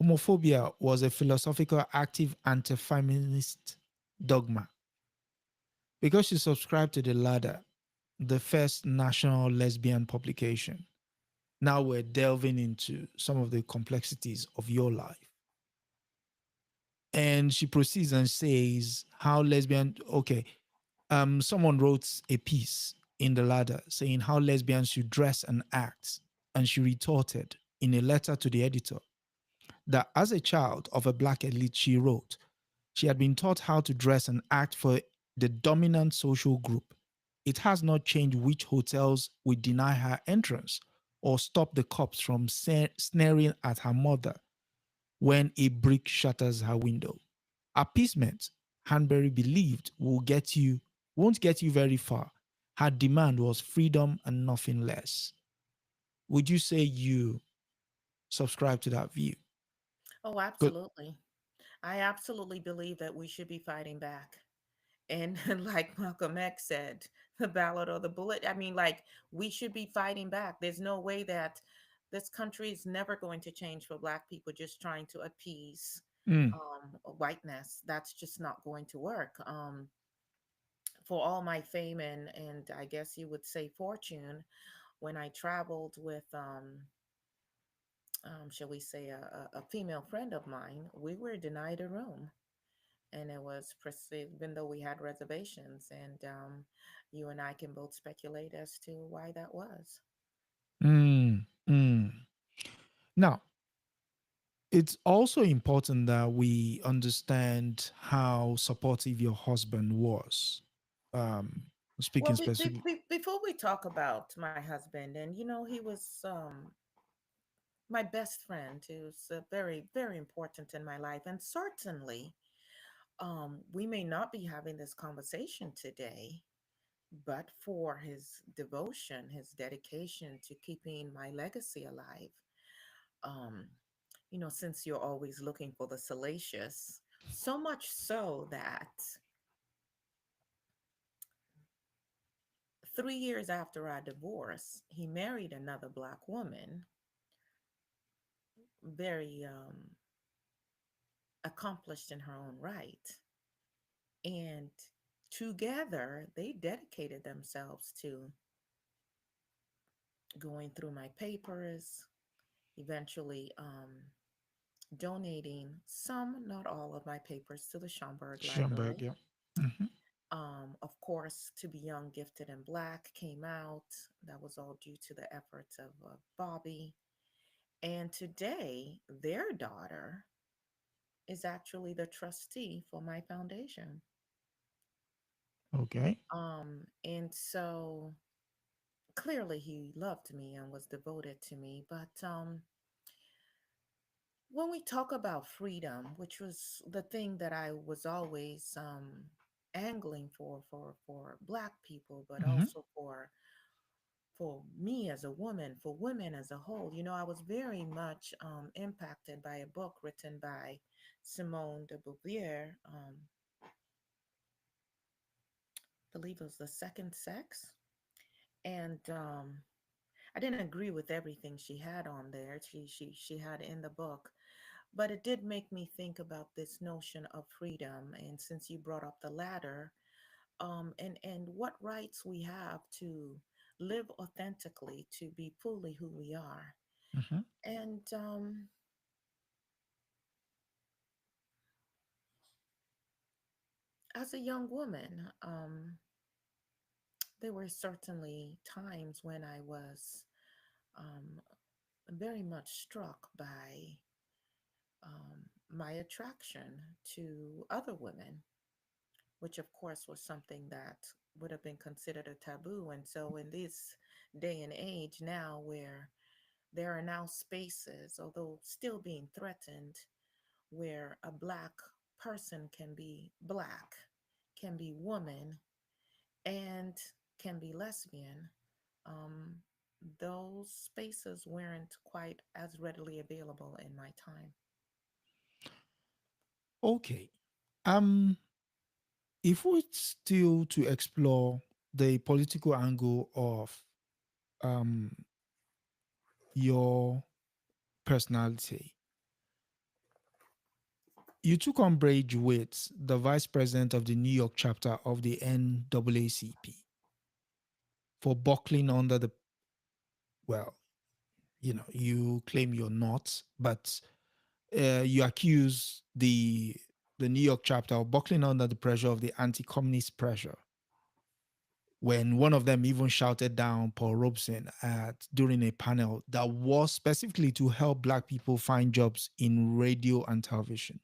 [SPEAKER 1] homophobia was a philosophical active anti-feminist dogma. Because she subscribed to the latter, the first national lesbian publication. Now we're delving into some of the complexities of your life. And she proceeds and says how lesbian, okay, someone wrote a piece in the ladder saying how lesbians should dress and act. And she retorted in a letter to the editor that as a child of a black elite, she wrote, she had been taught how to dress and act for the dominant social group. It has not changed which hotels would deny her entrance or stop the cops from snaring at her mother when a brick shatters her window. Appeasement, Hanbury believed, won't get you very far. Her demand was freedom and nothing less. Would you say you subscribe to that view?
[SPEAKER 2] Oh,
[SPEAKER 1] Good.
[SPEAKER 2] absolutely. I absolutely believe that we should be fighting back. And like Malcolm X said, the ballot or the bullet. I mean, like, we should be fighting back. There's no way that this country is never going to change for Black people just trying to appease
[SPEAKER 1] Mm,
[SPEAKER 2] whiteness. That's just not going to work. For all my fame and I guess you would say fortune, when I traveled with shall we say a female friend of mine, we were denied a room, and it was perceived, even though we had reservations. And you and I can both speculate as to why that was.
[SPEAKER 1] mm, mm. Now, it's also important that we understand how supportive your husband was. Um,
[SPEAKER 2] Well,
[SPEAKER 1] speaking specifically.
[SPEAKER 2] before we talk about my husband, and he was my best friend. He was very, very important in my life. And certainly, we may not be having this conversation today, but for his devotion, his dedication to keeping my legacy alive. Um, since you're always looking for the salacious, so much so that 3 years after our divorce, he married another Black woman, very accomplished in her own right. And together, they dedicated themselves to going through my papers, eventually donating some, not all of my papers to the Schomburg
[SPEAKER 1] Schoenberg,
[SPEAKER 2] Library.
[SPEAKER 1] yeah. Hmm.
[SPEAKER 2] Of course, To Be Young, Gifted, and Black came out. That was all due to the efforts of Bobby. And today, their daughter is actually the trustee for my foundation.
[SPEAKER 1] Okay.
[SPEAKER 2] And so clearly he loved me and was devoted to me. But when we talk about freedom, which was the thing that I was always angling for Black people, but
[SPEAKER 1] Hmm.
[SPEAKER 2] also for me as a woman, for women as a whole, I was very much impacted by a book written by Simone de Beauvoir. I believe it was The Second Sex, and I didn't agree with everything she had on there. She had in the book, but it did make me think about this notion of freedom. And since you brought up the latter, and what rights we have to live authentically, to be fully who we are.
[SPEAKER 1] Hmm.
[SPEAKER 2] And as a young woman, there were certainly times when I was um, very much struck by my attraction to other women, which of course was something that would have been considered a taboo. And so, in this day and age now, where there are now spaces, although still being threatened, where a Black person can be Black, can be woman, and can be lesbian, um, those spaces weren't quite as readily available in my time.
[SPEAKER 1] Okay. Um, if we still to explore the political angle of um your personality, you took umbrage with the vice president of the New York chapter of the NAACP for buckling under the, well, you claim you're not, but you accuse the New York chapter of buckling under the pressure of the anti-communist pressure. When one of them even shouted down Paul Robeson at during a panel that was specifically to help Black people find jobs in radio and television.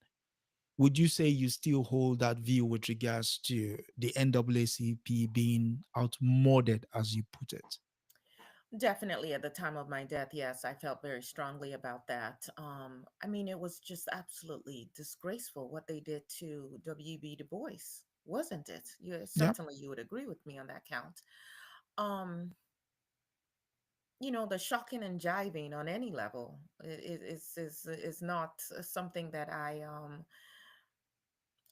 [SPEAKER 1] Would you say you still hold that view with regards to the NAACP being outmoded, as you put it?
[SPEAKER 2] Definitely at the time of my death, yes, I felt very strongly about that. I mean, it was just absolutely disgraceful what they did to W.B. Du Bois, wasn't it?
[SPEAKER 1] Yeah.
[SPEAKER 2] Certainly you would agree with me on that count. Um, the shocking and jiving on any level is not something that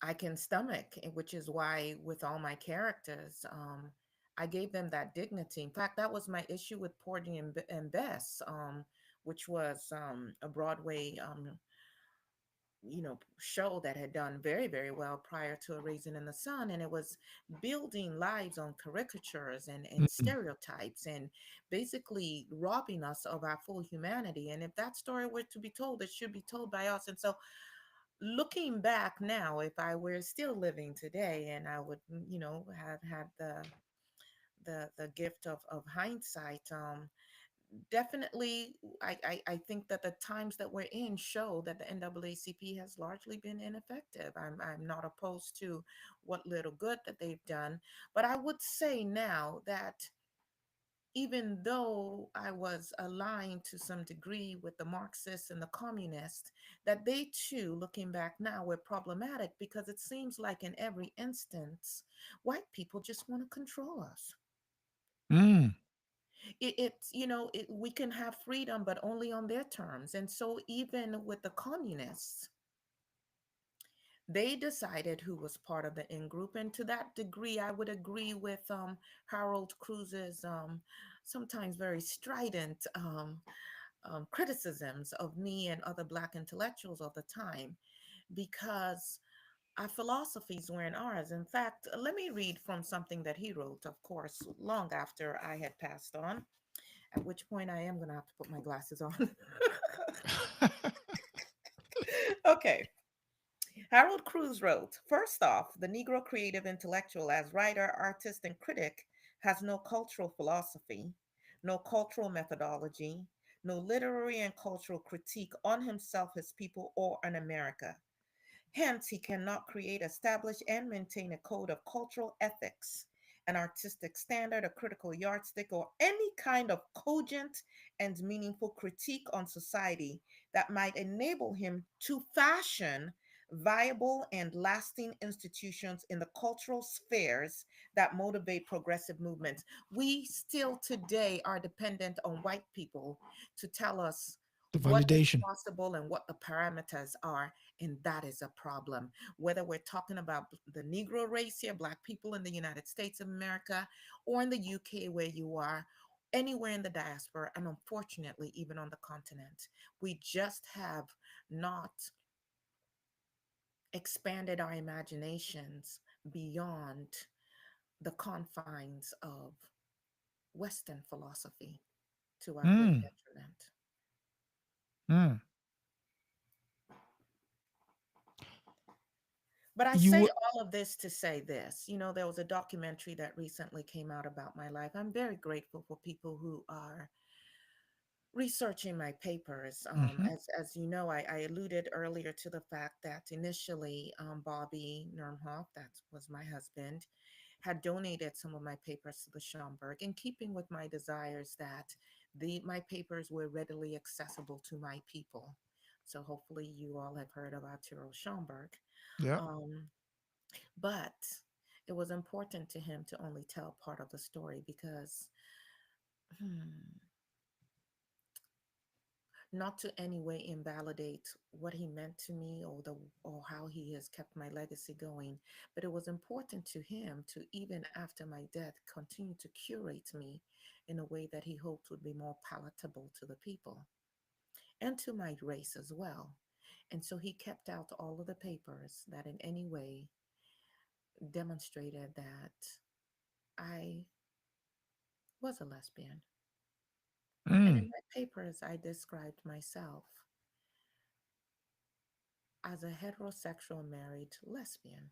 [SPEAKER 2] I can stomach, which is why with all my characters, I gave them that dignity. In fact, that was my issue with Porgy and Bess, which was a Broadway, show that had done very, very well prior to A Raisin in the Sun. And it was building lives on caricatures and
[SPEAKER 1] Mm.
[SPEAKER 2] stereotypes and basically robbing us of our full humanity. And if that story were to be told, it should be told by us. And so looking back now, if I were still living today and I would, have had the gift of hindsight, definitely I think that the times that we're in show that the NAACP has largely been ineffective. I'm not opposed to what little good that they've done, but I would say now that even though I was aligned to some degree with the Marxists and the communists, that they too, looking back now, were problematic because it seems like in every instance, white people just want to control us.
[SPEAKER 1] Mm.
[SPEAKER 2] We can have freedom, but only on their terms. And so even with the communists, They decided who was part of the in group, and to that degree, I would agree with Harold Cruz's sometimes very strident criticisms of me and other Black intellectuals of the time, because our philosophies weren't ours. In fact, let me read from something that he wrote, of course, long after I had passed on, at which point I am going to have to put my glasses on. Okay. Harold Cruz wrote, first off, the Negro creative intellectual, as writer, artist, and critic, has no cultural philosophy, no cultural methodology, no literary and cultural critique on himself, his people, or on America. Hence, he cannot create, establish, and maintain a code of cultural ethics, an artistic standard, a critical yardstick, or any kind of cogent and meaningful critique on society that might enable him to fashion viable and lasting institutions in the cultural spheres that motivate progressive movements. We still today are dependent on white people to tell us
[SPEAKER 1] The
[SPEAKER 2] what is
[SPEAKER 1] validation.
[SPEAKER 2] possible and what the parameters are, and that is a problem. Whether we're talking about the Negro race here, Black people in the United States of America, or in the UK where you are, anywhere in the diaspora, and unfortunately, even on the continent, we just have not expanded our imaginations beyond the confines of Western philosophy to our great
[SPEAKER 1] Mm,
[SPEAKER 2] detriment.
[SPEAKER 1] mm.
[SPEAKER 2] But I
[SPEAKER 1] You
[SPEAKER 2] say
[SPEAKER 1] were,
[SPEAKER 2] all of this to say this. There was a documentary that recently came out about my life. I'm very grateful for people who are researching my papers.
[SPEAKER 1] mhm.
[SPEAKER 2] As you know, I alluded earlier to the fact that initially Bobby Nernhoff, that was my husband, had donated some of my papers to the Schomburg, in keeping with my desires that my papers were readily accessible to my people. So hopefully you all have heard of Arturo Schomburg.
[SPEAKER 1] Yeah.
[SPEAKER 2] Um, but it was important to him to only tell part of the story because, hmm, not to any way invalidate what he meant to me, or how he has kept my legacy going, but it was important to him to, even after my death, continue to curate me in a way that he hoped would be more palatable to the people and to my race as well. And so he kept out all of the papers that in any way demonstrated that I was a lesbian. And in
[SPEAKER 1] Mm,
[SPEAKER 2] my papers, I described myself as a heterosexual married lesbian.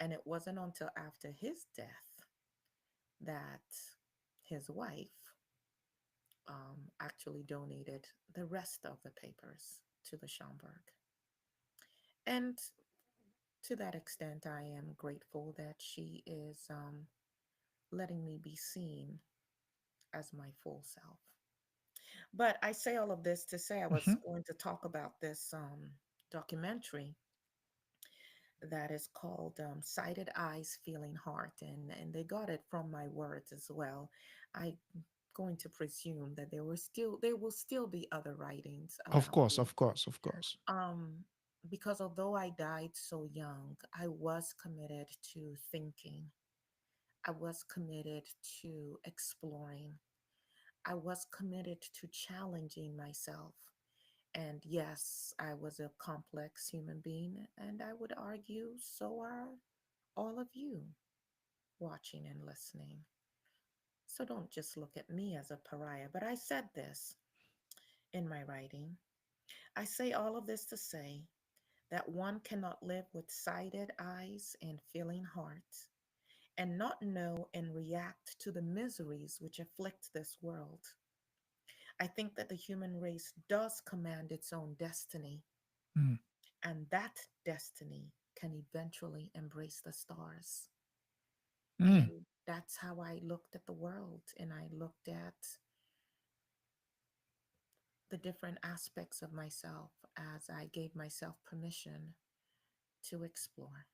[SPEAKER 2] And it wasn't until after his death that his wife actually donated the rest of the papers to the Schomburg. And to that extent, I am grateful that she is letting me be seen as my full self. But I say all of this to say I was
[SPEAKER 1] mhm.
[SPEAKER 2] going to talk about this documentary that is called Sighted Eyes, Feeling Heart. And they got it from my words as well. I'm going to presume that there will still be other writings
[SPEAKER 1] Of
[SPEAKER 2] about
[SPEAKER 1] course,
[SPEAKER 2] me.
[SPEAKER 1] of course, of course.
[SPEAKER 2] Because although I died so young, I was committed to thinking. I was committed to exploring. I was committed to challenging myself. And yes, I was a complex human being, and I would argue so are all of you watching and listening. So don't just look at me as a pariah. But I said this in my writing. I say all of this to say that one cannot live with sighted eyes and feeling heart and not know and react to the miseries which afflict this world. I think that the human race does command its own destiny,
[SPEAKER 1] Mm,
[SPEAKER 2] and that destiny can eventually embrace the stars.
[SPEAKER 1] mm,
[SPEAKER 2] And that's how I looked at the world, and I looked at the different aspects of myself as I gave myself permission to explore.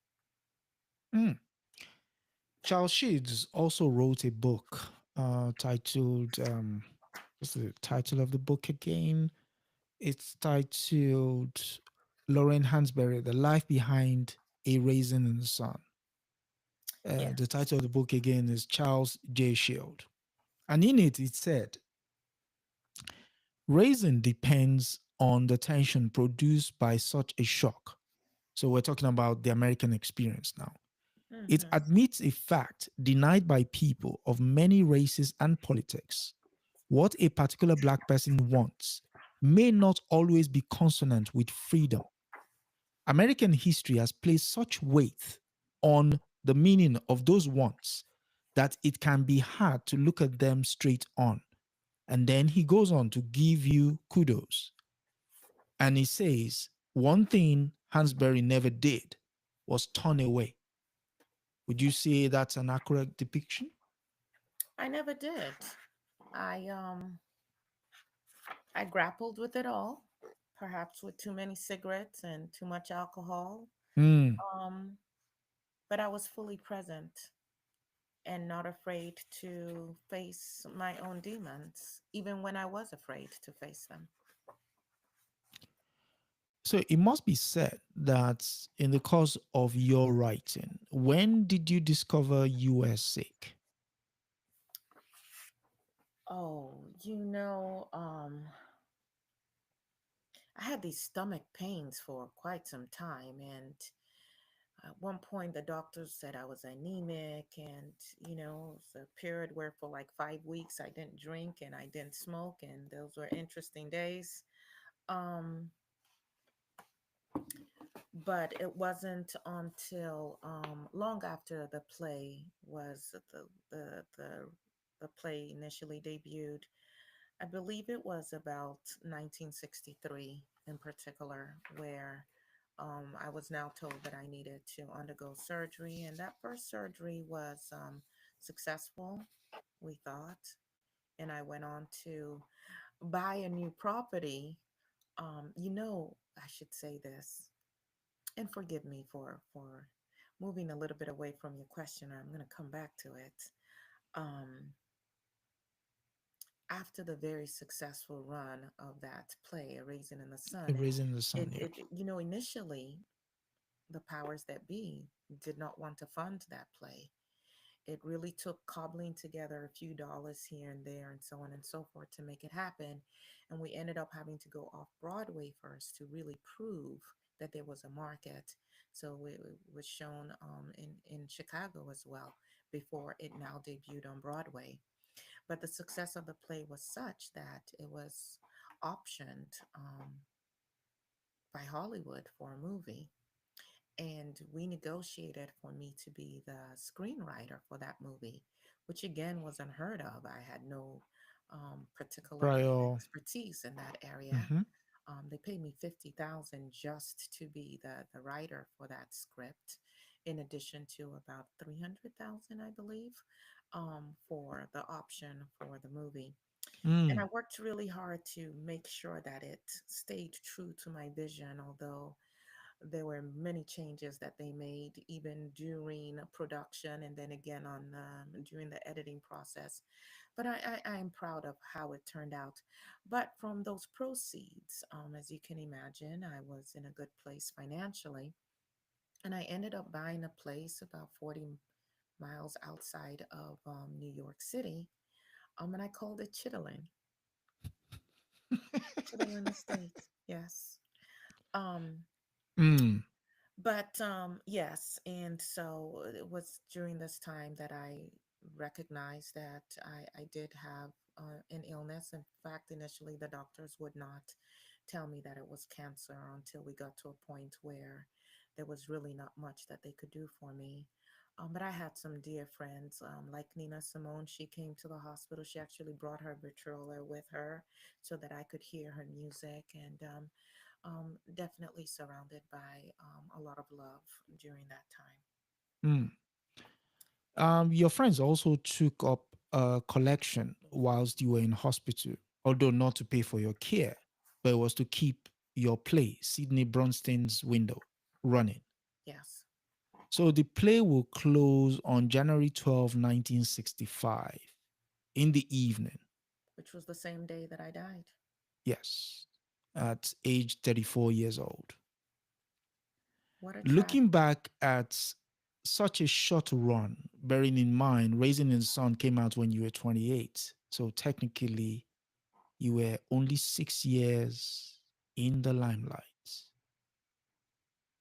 [SPEAKER 1] mm. Charles Sheeds also wrote a book titled, what's the title of the book again? It's titled Lorraine Hansberry, The Life Behind A Raisin in the Sun. The
[SPEAKER 2] Yes.
[SPEAKER 1] title of the book again is Charles J. Shield. And in it, it said, Raisin depends on the tension produced by such a shock. So we're talking about the American experience now. It
[SPEAKER 2] Mm-hmm.
[SPEAKER 1] admits a fact denied by people of many races and politics. What a particular black person wants may not always be consonant with freedom. American history has placed such weight on the meaning of those wants that it can be hard to look at them straight on. And then he goes on to give you kudos. And he says, one thing Hansberry never did was turn away. Would you say that's an accurate depiction?
[SPEAKER 2] I never did. I I grappled with it all, perhaps with too many cigarettes and too much alcohol.
[SPEAKER 1] Hmm.
[SPEAKER 2] Um, but I was fully present and not afraid to face my own demons, even when I was afraid to face them.
[SPEAKER 1] So it must be said that in the course of your writing, when did you discover you were sick?
[SPEAKER 2] Oh, I had these stomach pains for quite some time, and at one point the doctors said I was anemic, and it was a period where for like 5 weeks I didn't drink and I didn't smoke, and those were interesting days. Um, but it wasn't until long after the play initially debuted. I believe it was about 1963 in particular, where I was now told that I needed to undergo surgery, and that first surgery was successful, we thought, and I went on to buy a new property. I should say this, and forgive me for moving a little bit away from your question. I'm going to come back to it. Um, After the very successful run of that play, A Raisin in the Sun,
[SPEAKER 1] Raising the sun, yeah.
[SPEAKER 2] initially the powers that be did not want to fund that play. It really took cobbling together a few dollars here and there and so on and so forth to make it happen. And we ended up having to go off Broadway first to really prove that there was a market. So it was shown in Chicago as well before it now debuted on Broadway. But the success of the play was such that it was optioned by Hollywood for a movie. And we negotiated for me to be the screenwriter for that movie, which again was unheard of. I had no particular
[SPEAKER 1] Prior.
[SPEAKER 2] expertise in that area.
[SPEAKER 1] Mhm.
[SPEAKER 2] They paid me 50,000 just to be the writer for that script, in addition to about 300,000, I believe, for the option for the movie. And I
[SPEAKER 1] Mm.
[SPEAKER 2] worked really hard to make sure that it stayed true to my vision, although there were many changes that they made even during production and then again on during the editing process. But I am proud of how it turned out. But from those proceeds, as you can imagine, I was in a good place financially, and I ended up buying a place about 40 miles outside of New York City, and I called it Chitlin Estates. Yes. Um,
[SPEAKER 1] Mm.
[SPEAKER 2] But yes, and so it was during this time that I recognized that I did have an illness. In fact, initially the doctors would not tell me that it was cancer until we got to a point where there was really not much that they could do for me. But I had some dear friends, like Nina Simone. She came to the hospital. She actually brought her Victrola with her so that I could hear her music, and definitely surrounded by a lot of love during that time.
[SPEAKER 1] Mm. Your friends also took up a collection whilst you were in hospital, although not to pay for your care, but it was to keep your play, Sidney Bronstein's Window, running.
[SPEAKER 2] Yes,
[SPEAKER 1] So the play will close on January 12, 1965, in the evening.
[SPEAKER 2] which was the same day that I died.
[SPEAKER 1] Yes, at age 34 years old.
[SPEAKER 2] What a
[SPEAKER 1] Looking
[SPEAKER 2] tragedy.
[SPEAKER 1] back at such a short run, bearing in mind Raising in the Sun came out when you were 28. So technically, you were only 6 years in the limelight.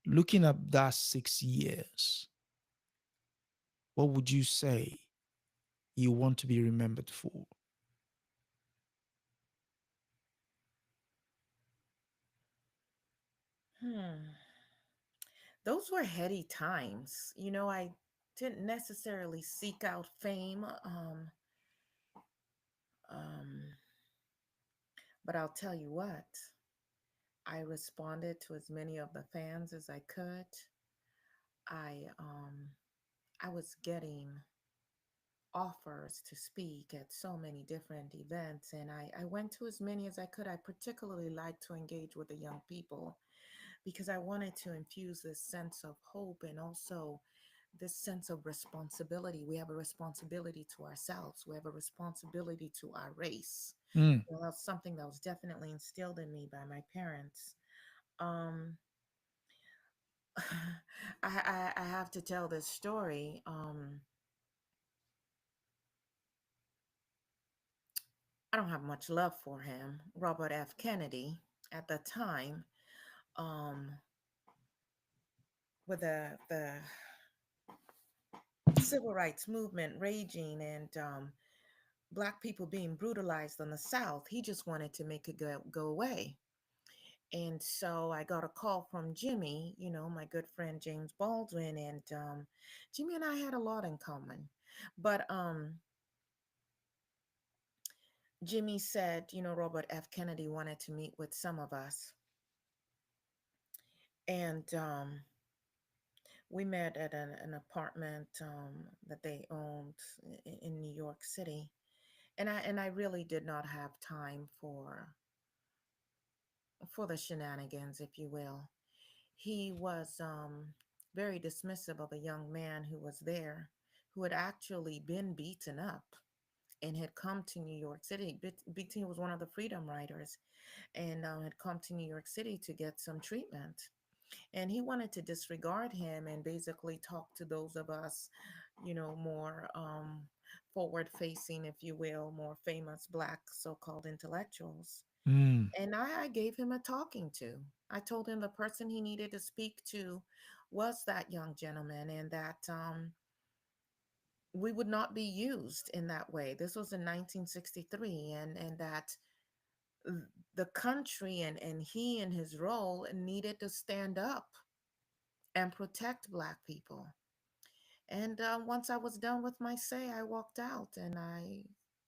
[SPEAKER 1] Looking at that 6 years, what would you say you want to be remembered for?
[SPEAKER 2] Hmm. Those were heady times. I didn't necessarily seek out fame, um, but I'll tell you what, I responded to as many of the fans as I could. I I was getting offers to speak at so many different events, and I went to as many as I could. I particularly like to engage with the young people because I wanted to infuse this sense of hope and also this sense of responsibility. We have a responsibility to ourselves, we have a responsibility to our race.
[SPEAKER 1] Mm,
[SPEAKER 2] Well, that's something that was definitely instilled in me by my parents. Um, I have to tell this story. I don't have much love for him, Robert F. Kennedy, at the time, um, with the civil rights movement raging and Black people being brutalized in the South. He just wanted to make it go away. And so I got a call from Jimmy, my good friend James Baldwin, and Jimmy and I had a lot in common. But Jimmy said, Robert F. Kennedy wanted to meet with some of us. And we met at an apartment that they owned in New York City. And I really did not have time for the shenanigans, if you will. He was very dismissive of a young man who was there who had actually been beaten up and had come to New York City. BT was one of the freedom riders and had come to New York City to get some treatment. And he wanted to disregard him and basically talk to those of us, more forward facing, if you will, more famous Black so called intellectuals.
[SPEAKER 1] mm,
[SPEAKER 2] And I gave him a talking to. I told him the person he needed to speak to was that young gentleman and that we would not be used in that way. This was in 1963, and that the country and he in his role needed to stand up and protect Black people. And once I was done with my say, I walked out, and I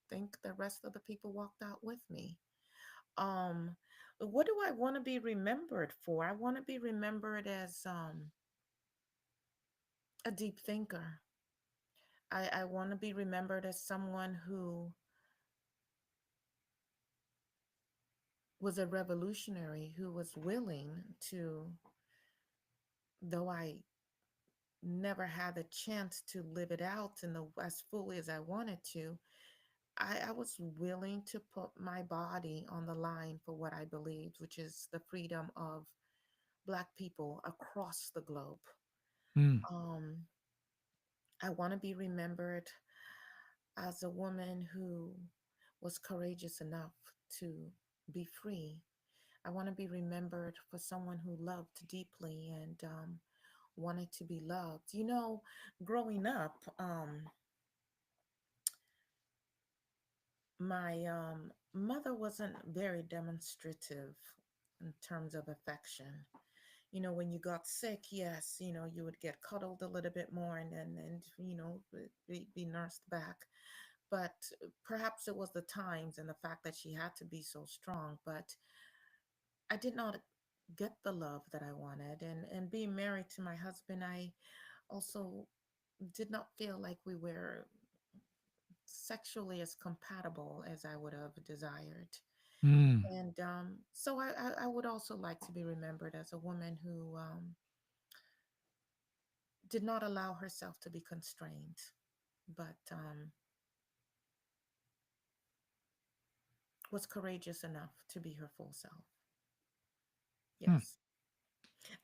[SPEAKER 2] think the rest of the people walked out with me. Um, what do I want to be remembered for? I want to be remembered as a deep thinker. I want to be remembered as someone who was a revolutionary, who was willing to, though I never had the chance to live it out as fully as I wanted to, I was willing to put my body on the line for what I believed, which is the freedom of Black people across the globe.
[SPEAKER 1] mm,
[SPEAKER 2] Um, I want to be remembered as a woman who was courageous enough to be free. I want to be remembered for someone who loved deeply and wanted to be loved. Growing up, my mother wasn't very demonstrative in terms of affection. When you got sick, yes, you would get cuddled a little bit more and be nursed back. But perhaps it was the times and the fact that she had to be so strong. But I did not get the love that I wanted. And being married to my husband, I also did not feel like we were sexually as compatible as I would have desired.
[SPEAKER 1] mm,
[SPEAKER 2] And so I would also like to be remembered as a woman who did not allow herself to be constrained, but was courageous enough to be her full self.
[SPEAKER 1] mm.
[SPEAKER 2] Yes.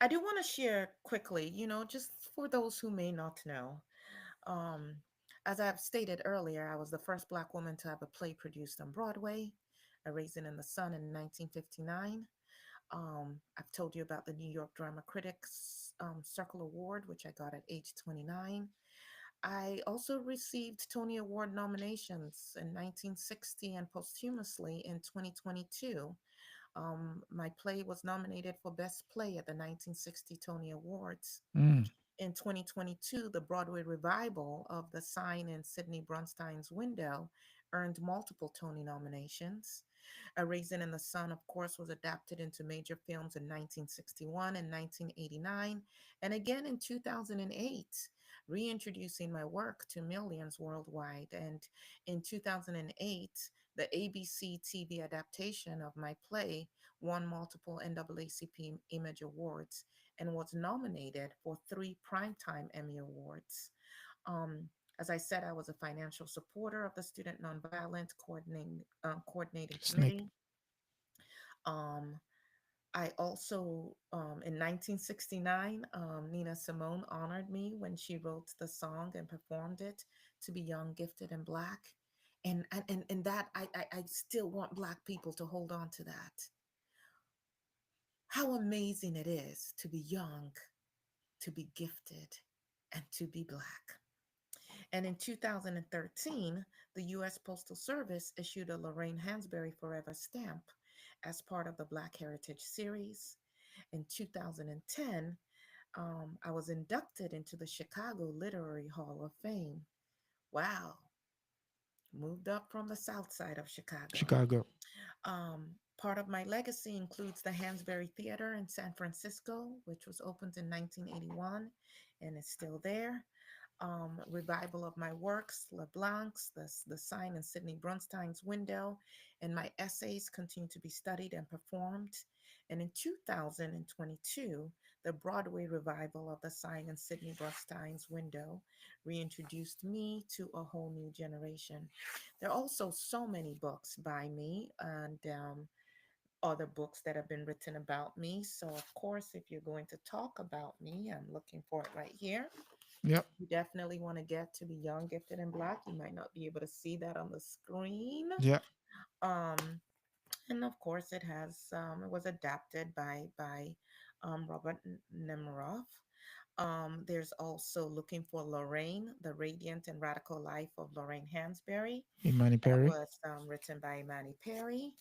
[SPEAKER 2] I do want to share quickly, just for those who may not know. Um, as I've stated earlier, I was the first Black woman to have a play produced on Broadway, A Raisin in the Sun in 1959. I've told you about the New York Drama Critics Circle Award, which I got at age 29. I also received Tony Award nominations in 1960 and posthumously in 2022. My play was nominated for Best Play at the 1960 Tony Awards.
[SPEAKER 1] Mm.
[SPEAKER 2] In 2022, the Broadway revival of The Sign in Sidney Brunstein's Window earned multiple Tony nominations. A Raisin in the Sun, of course, was adapted into major films in 1961 and 1989, and again in 2008, reintroducing my work to millions worldwide. And in 2008, the ABC TV adaptation of my play won multiple NAACP Image Awards and was nominated for 3 Primetime Emmy Awards. Um, as I said, I was a financial supporter of the Student Nonviolent Coordinating
[SPEAKER 1] Snake.
[SPEAKER 2] Committee. Um, I also, in 1969, Nina Simone honored me when she wrote the song and performed it, To Be Young, Gifted, and Black. And that I still want Black people to hold on to that. How amazing it is to be young, to be gifted, and to be Black. And in 2013, the US Postal Service issued a Lorraine Hansberry Forever stamp as part of the Black Heritage Series. In 2010, I was inducted into the Chicago Literary Hall of Fame. Wow, moved up from the south side of Chicago.
[SPEAKER 1] Chicago.
[SPEAKER 2] Part of my legacy includes the Hansberry Theater in San Francisco, which was opened in 1981 and is still there. Revival of my works, LeBlanc's, the Sign in Sidney Brunstein's Window, and my essays continue to be studied and performed. And in 2022, the Broadway revival of the Sign in Sidney Brunstein's Window reintroduced me to a whole new generation. There are also so many books by me and other books that have been written about me. So, of course, if you're going to talk about me, I'm looking for it right here.
[SPEAKER 1] Yep.
[SPEAKER 2] You definitely want to get to be young, gifted, and black. You might not be able to see that on the screen.
[SPEAKER 1] Yeah.
[SPEAKER 2] Um, and of course, it was adapted by Robert Nemiroff. There's also Looking for Lorraine, The Radiant and Radical Life of Lorraine Hansberry.
[SPEAKER 1] Imani
[SPEAKER 2] That
[SPEAKER 1] Perry.
[SPEAKER 2] was written by Imani Perry.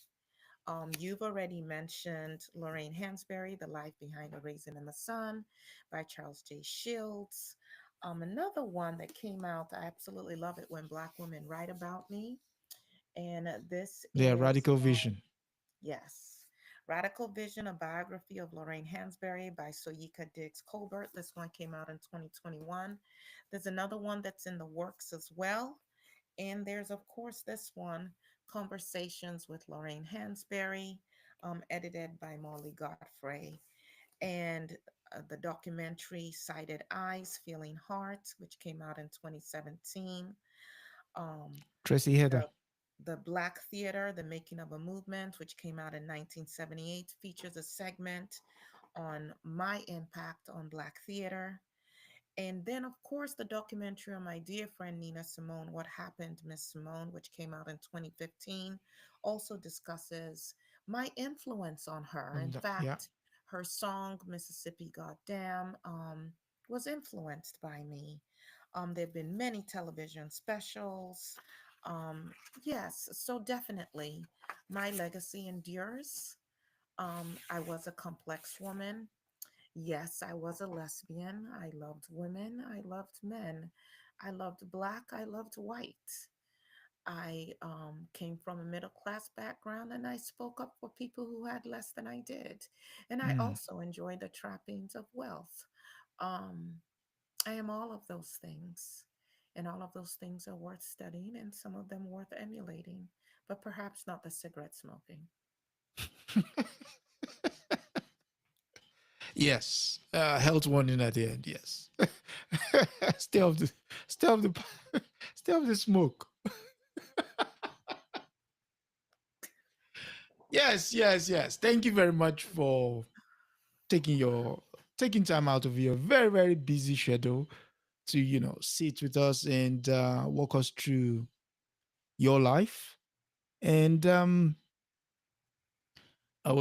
[SPEAKER 2] You've already mentioned Lorraine Hansberry, The Life Behind a Raisin in the Sun by Charles J. Shields. Another one that came out, I absolutely love it when Black women write about me. And this
[SPEAKER 1] Their
[SPEAKER 2] is,
[SPEAKER 1] radical vision.
[SPEAKER 2] yes, Radical Vision, a biography of Lorraine Hansberry by Soyika Diggs Colbert. This one came out in 2021. There's another one that's in the works as well. And there's, of course, this one, Conversations with Lorraine Hansberry, edited by Molly Godfrey. And the documentary Sighted Eyes, Feeling Heart, which came out in 2017. Um,
[SPEAKER 1] Tracy
[SPEAKER 2] the,
[SPEAKER 1] Heather.
[SPEAKER 2] the Black Theater, The Making of a Movement, which came out in 1978, features a segment on my impact on Black theater. And then, of course, the documentary on my dear friend Nina Simone, What Happened, Miss Simone, which came out in 2015, also discusses my influence on her. In
[SPEAKER 1] Yeah.
[SPEAKER 2] fact, her song, Mississippi Goddamn, was influenced by me. There have been many television specials. Um, yes, so definitely my legacy endures. I was a complex woman. Yes, I was a lesbian. I loved women. I loved men. I loved black. I loved white. I came from a middle class background and I spoke up for people who had less than I did. And I
[SPEAKER 1] Mm.
[SPEAKER 2] also enjoyed the trappings of wealth. Um, I am all of those things. And all of those things are worth studying and some of them worth emulating, but perhaps not the cigarette smoking.
[SPEAKER 1] Yes. Health warning at the end. Yes. stay off the, stay off the, stay off the smoke. Yes. Yes. Yes. Thank you very much for taking your taking time out of your very, very busy schedule to, sit with us and walk us through your life. And we're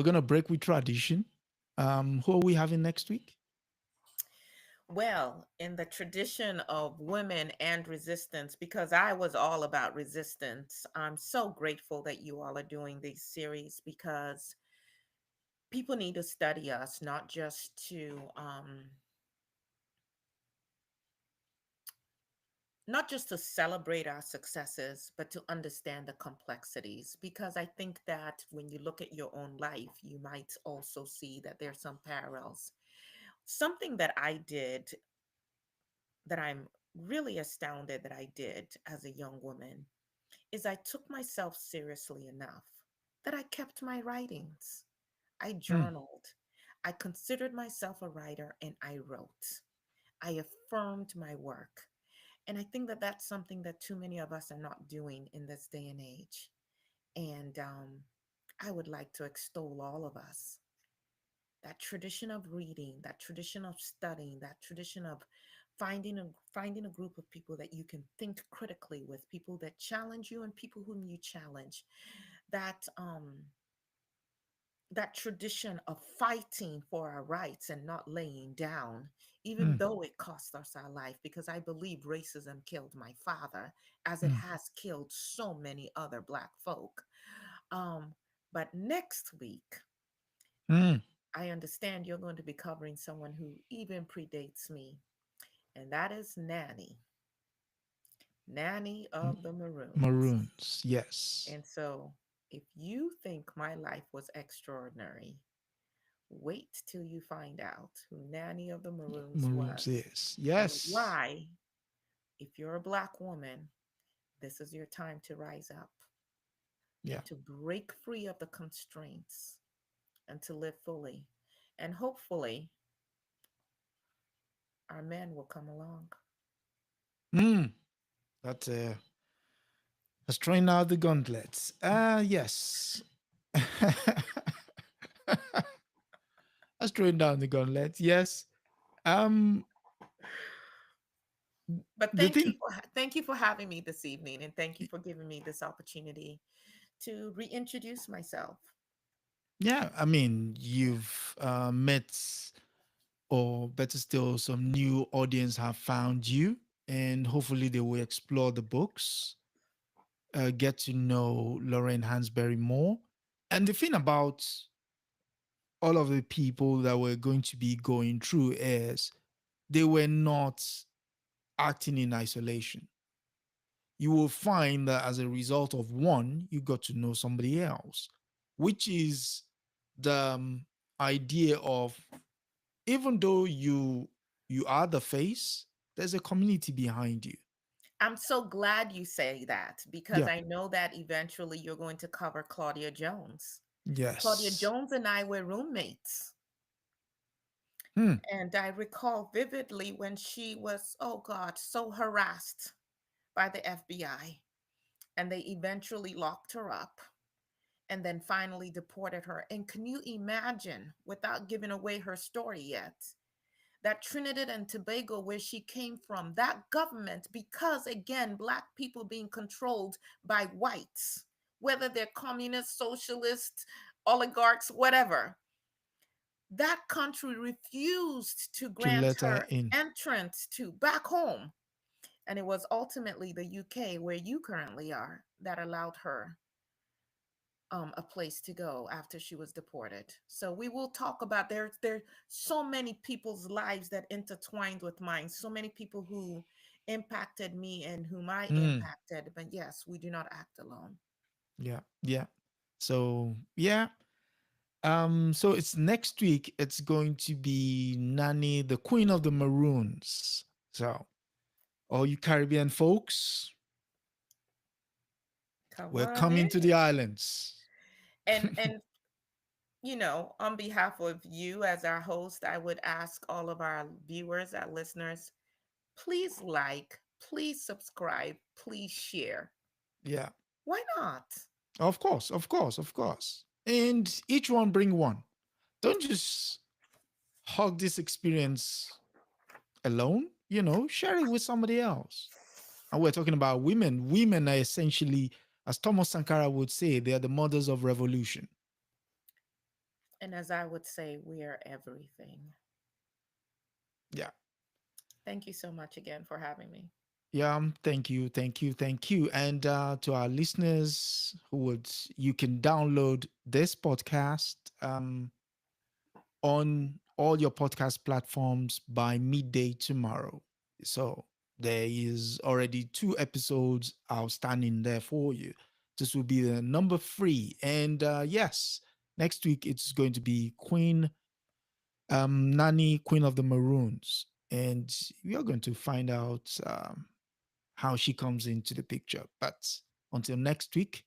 [SPEAKER 1] going to break with tradition. Who are we having next week?
[SPEAKER 2] Well, in the tradition of women and resistance, because I was all about resistance, I'm so grateful that you all are doing these series because people need to study us, not just to celebrate our successes, but to understand the complexities. Because I think that when you look at your own life, you might also see that there's some parallels. Something that I did that I'm really astounded that I did as a young woman is I took myself seriously enough that I kept my writings. I
[SPEAKER 1] Mm,
[SPEAKER 2] journaled. I considered myself a writer and I wrote. I affirmed my work. And I think that that's something that too many of us are not doing in this day and age. And I would like to extol all of us. That tradition of reading, that tradition of studying, that tradition of finding a group of people that you can think critically with, people that challenge you and people whom you challenge. That tradition of fighting for our rights and not laying down, even
[SPEAKER 1] mm,
[SPEAKER 2] though it cost us our life, because I believe racism killed my father, as it
[SPEAKER 1] mm,
[SPEAKER 2] has killed so many other Black folk. Um, but next week,
[SPEAKER 1] mm,
[SPEAKER 2] I understand you're going to be covering someone who even predates me, and that is Nanny
[SPEAKER 1] mm.
[SPEAKER 2] of the Maroons.
[SPEAKER 1] Maroons. Yes.
[SPEAKER 2] And so, if you think my life was extraordinary, wait till you find out who Nanny of the Maroons
[SPEAKER 1] Maroons
[SPEAKER 2] was
[SPEAKER 1] is.
[SPEAKER 2] and
[SPEAKER 1] Yes.
[SPEAKER 2] why, if you're a Black woman, this is your time to rise up
[SPEAKER 1] Yeah.
[SPEAKER 2] and to break free of the constraints and to live fully. And hopefully, our men will come along.
[SPEAKER 1] Mm. That's let's trying out the gauntlets. Yes. Let's throwing down the gauntlets. Yes. Um,
[SPEAKER 2] But
[SPEAKER 1] the thing,
[SPEAKER 2] thank you for having me this evening, and thank you for giving me this opportunity to reintroduce myself.
[SPEAKER 1] yeah, I mean, you've met, or better still, some new audience have found you, and hopefully they will explore the books, get to know Lorraine Hansberry more. And the thing about all of the people that we're going to be going through is they were not acting in isolation. You will find that as a result of one, you got to know somebody else, which is the idea of, even though you are the face, there's a community behind you.
[SPEAKER 2] I'm so glad you say that because
[SPEAKER 1] Yeah.
[SPEAKER 2] I know that eventually you're going to cover Claudia Jones. Claudia
[SPEAKER 1] Yes.
[SPEAKER 2] Jones and I were roommates.
[SPEAKER 1] Hmm.
[SPEAKER 2] And I recall vividly when she was, oh God, so harassed by the FBI. And they eventually locked her up and then finally deported her. And can you imagine, without giving away her story yet, that Trinidad and Tobago, where she came from, that government, because again, Black people being controlled by whites, whether they're communists, socialists, oligarchs, whatever, that country refused to
[SPEAKER 1] To
[SPEAKER 2] grant
[SPEAKER 1] let her
[SPEAKER 2] her
[SPEAKER 1] in.
[SPEAKER 2] entrance to back home. And it was ultimately the UK, where you currently are, that allowed her a place to go after she was deported. So we will talk about there so many people's lives that intertwined with mine, so many people who impacted me and whom I
[SPEAKER 1] Hmm.
[SPEAKER 2] impacted. But yes, we do not act alone.
[SPEAKER 1] Yeah. Yeah. So yeah. So it's next week. It's going to be Nani, the Queen of the Maroons. So all you Caribbean folks,
[SPEAKER 2] Come
[SPEAKER 1] we're
[SPEAKER 2] on
[SPEAKER 1] coming
[SPEAKER 2] in.
[SPEAKER 1] to the islands.
[SPEAKER 2] And on behalf of you as our host, I would ask all of our viewers, our listeners, please like, please subscribe, please share.
[SPEAKER 1] Yeah.
[SPEAKER 2] Why not?
[SPEAKER 1] Of course, of course, of course. And each one bring one. Don't just hug this experience alone, share it with somebody else. And we're talking about women. Women are essentially, as Thomas Sankara would say, they are the mothers of revolution.
[SPEAKER 2] And as I would say, we are everything.
[SPEAKER 1] Yeah.
[SPEAKER 2] Thank you so much again for having me.
[SPEAKER 1] Yeah, thank you, thank you, thank you. And to our listeners you can download this podcast on all your podcast platforms by midday tomorrow. So there is already 2 episodes outstanding there for you. This will be the number 3. And yes, next week it's going to be Queen Nani, Queen of the Maroons. And we are going to find out how she comes into the picture. But until next week,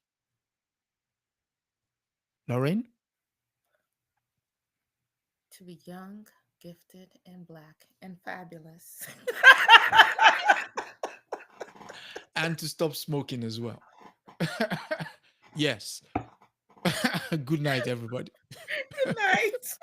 [SPEAKER 1] Lorraine.
[SPEAKER 2] To be young, gifted, and black and fabulous.
[SPEAKER 1] And to stop smoking as well. Yes. Good night, everybody.
[SPEAKER 2] Good night.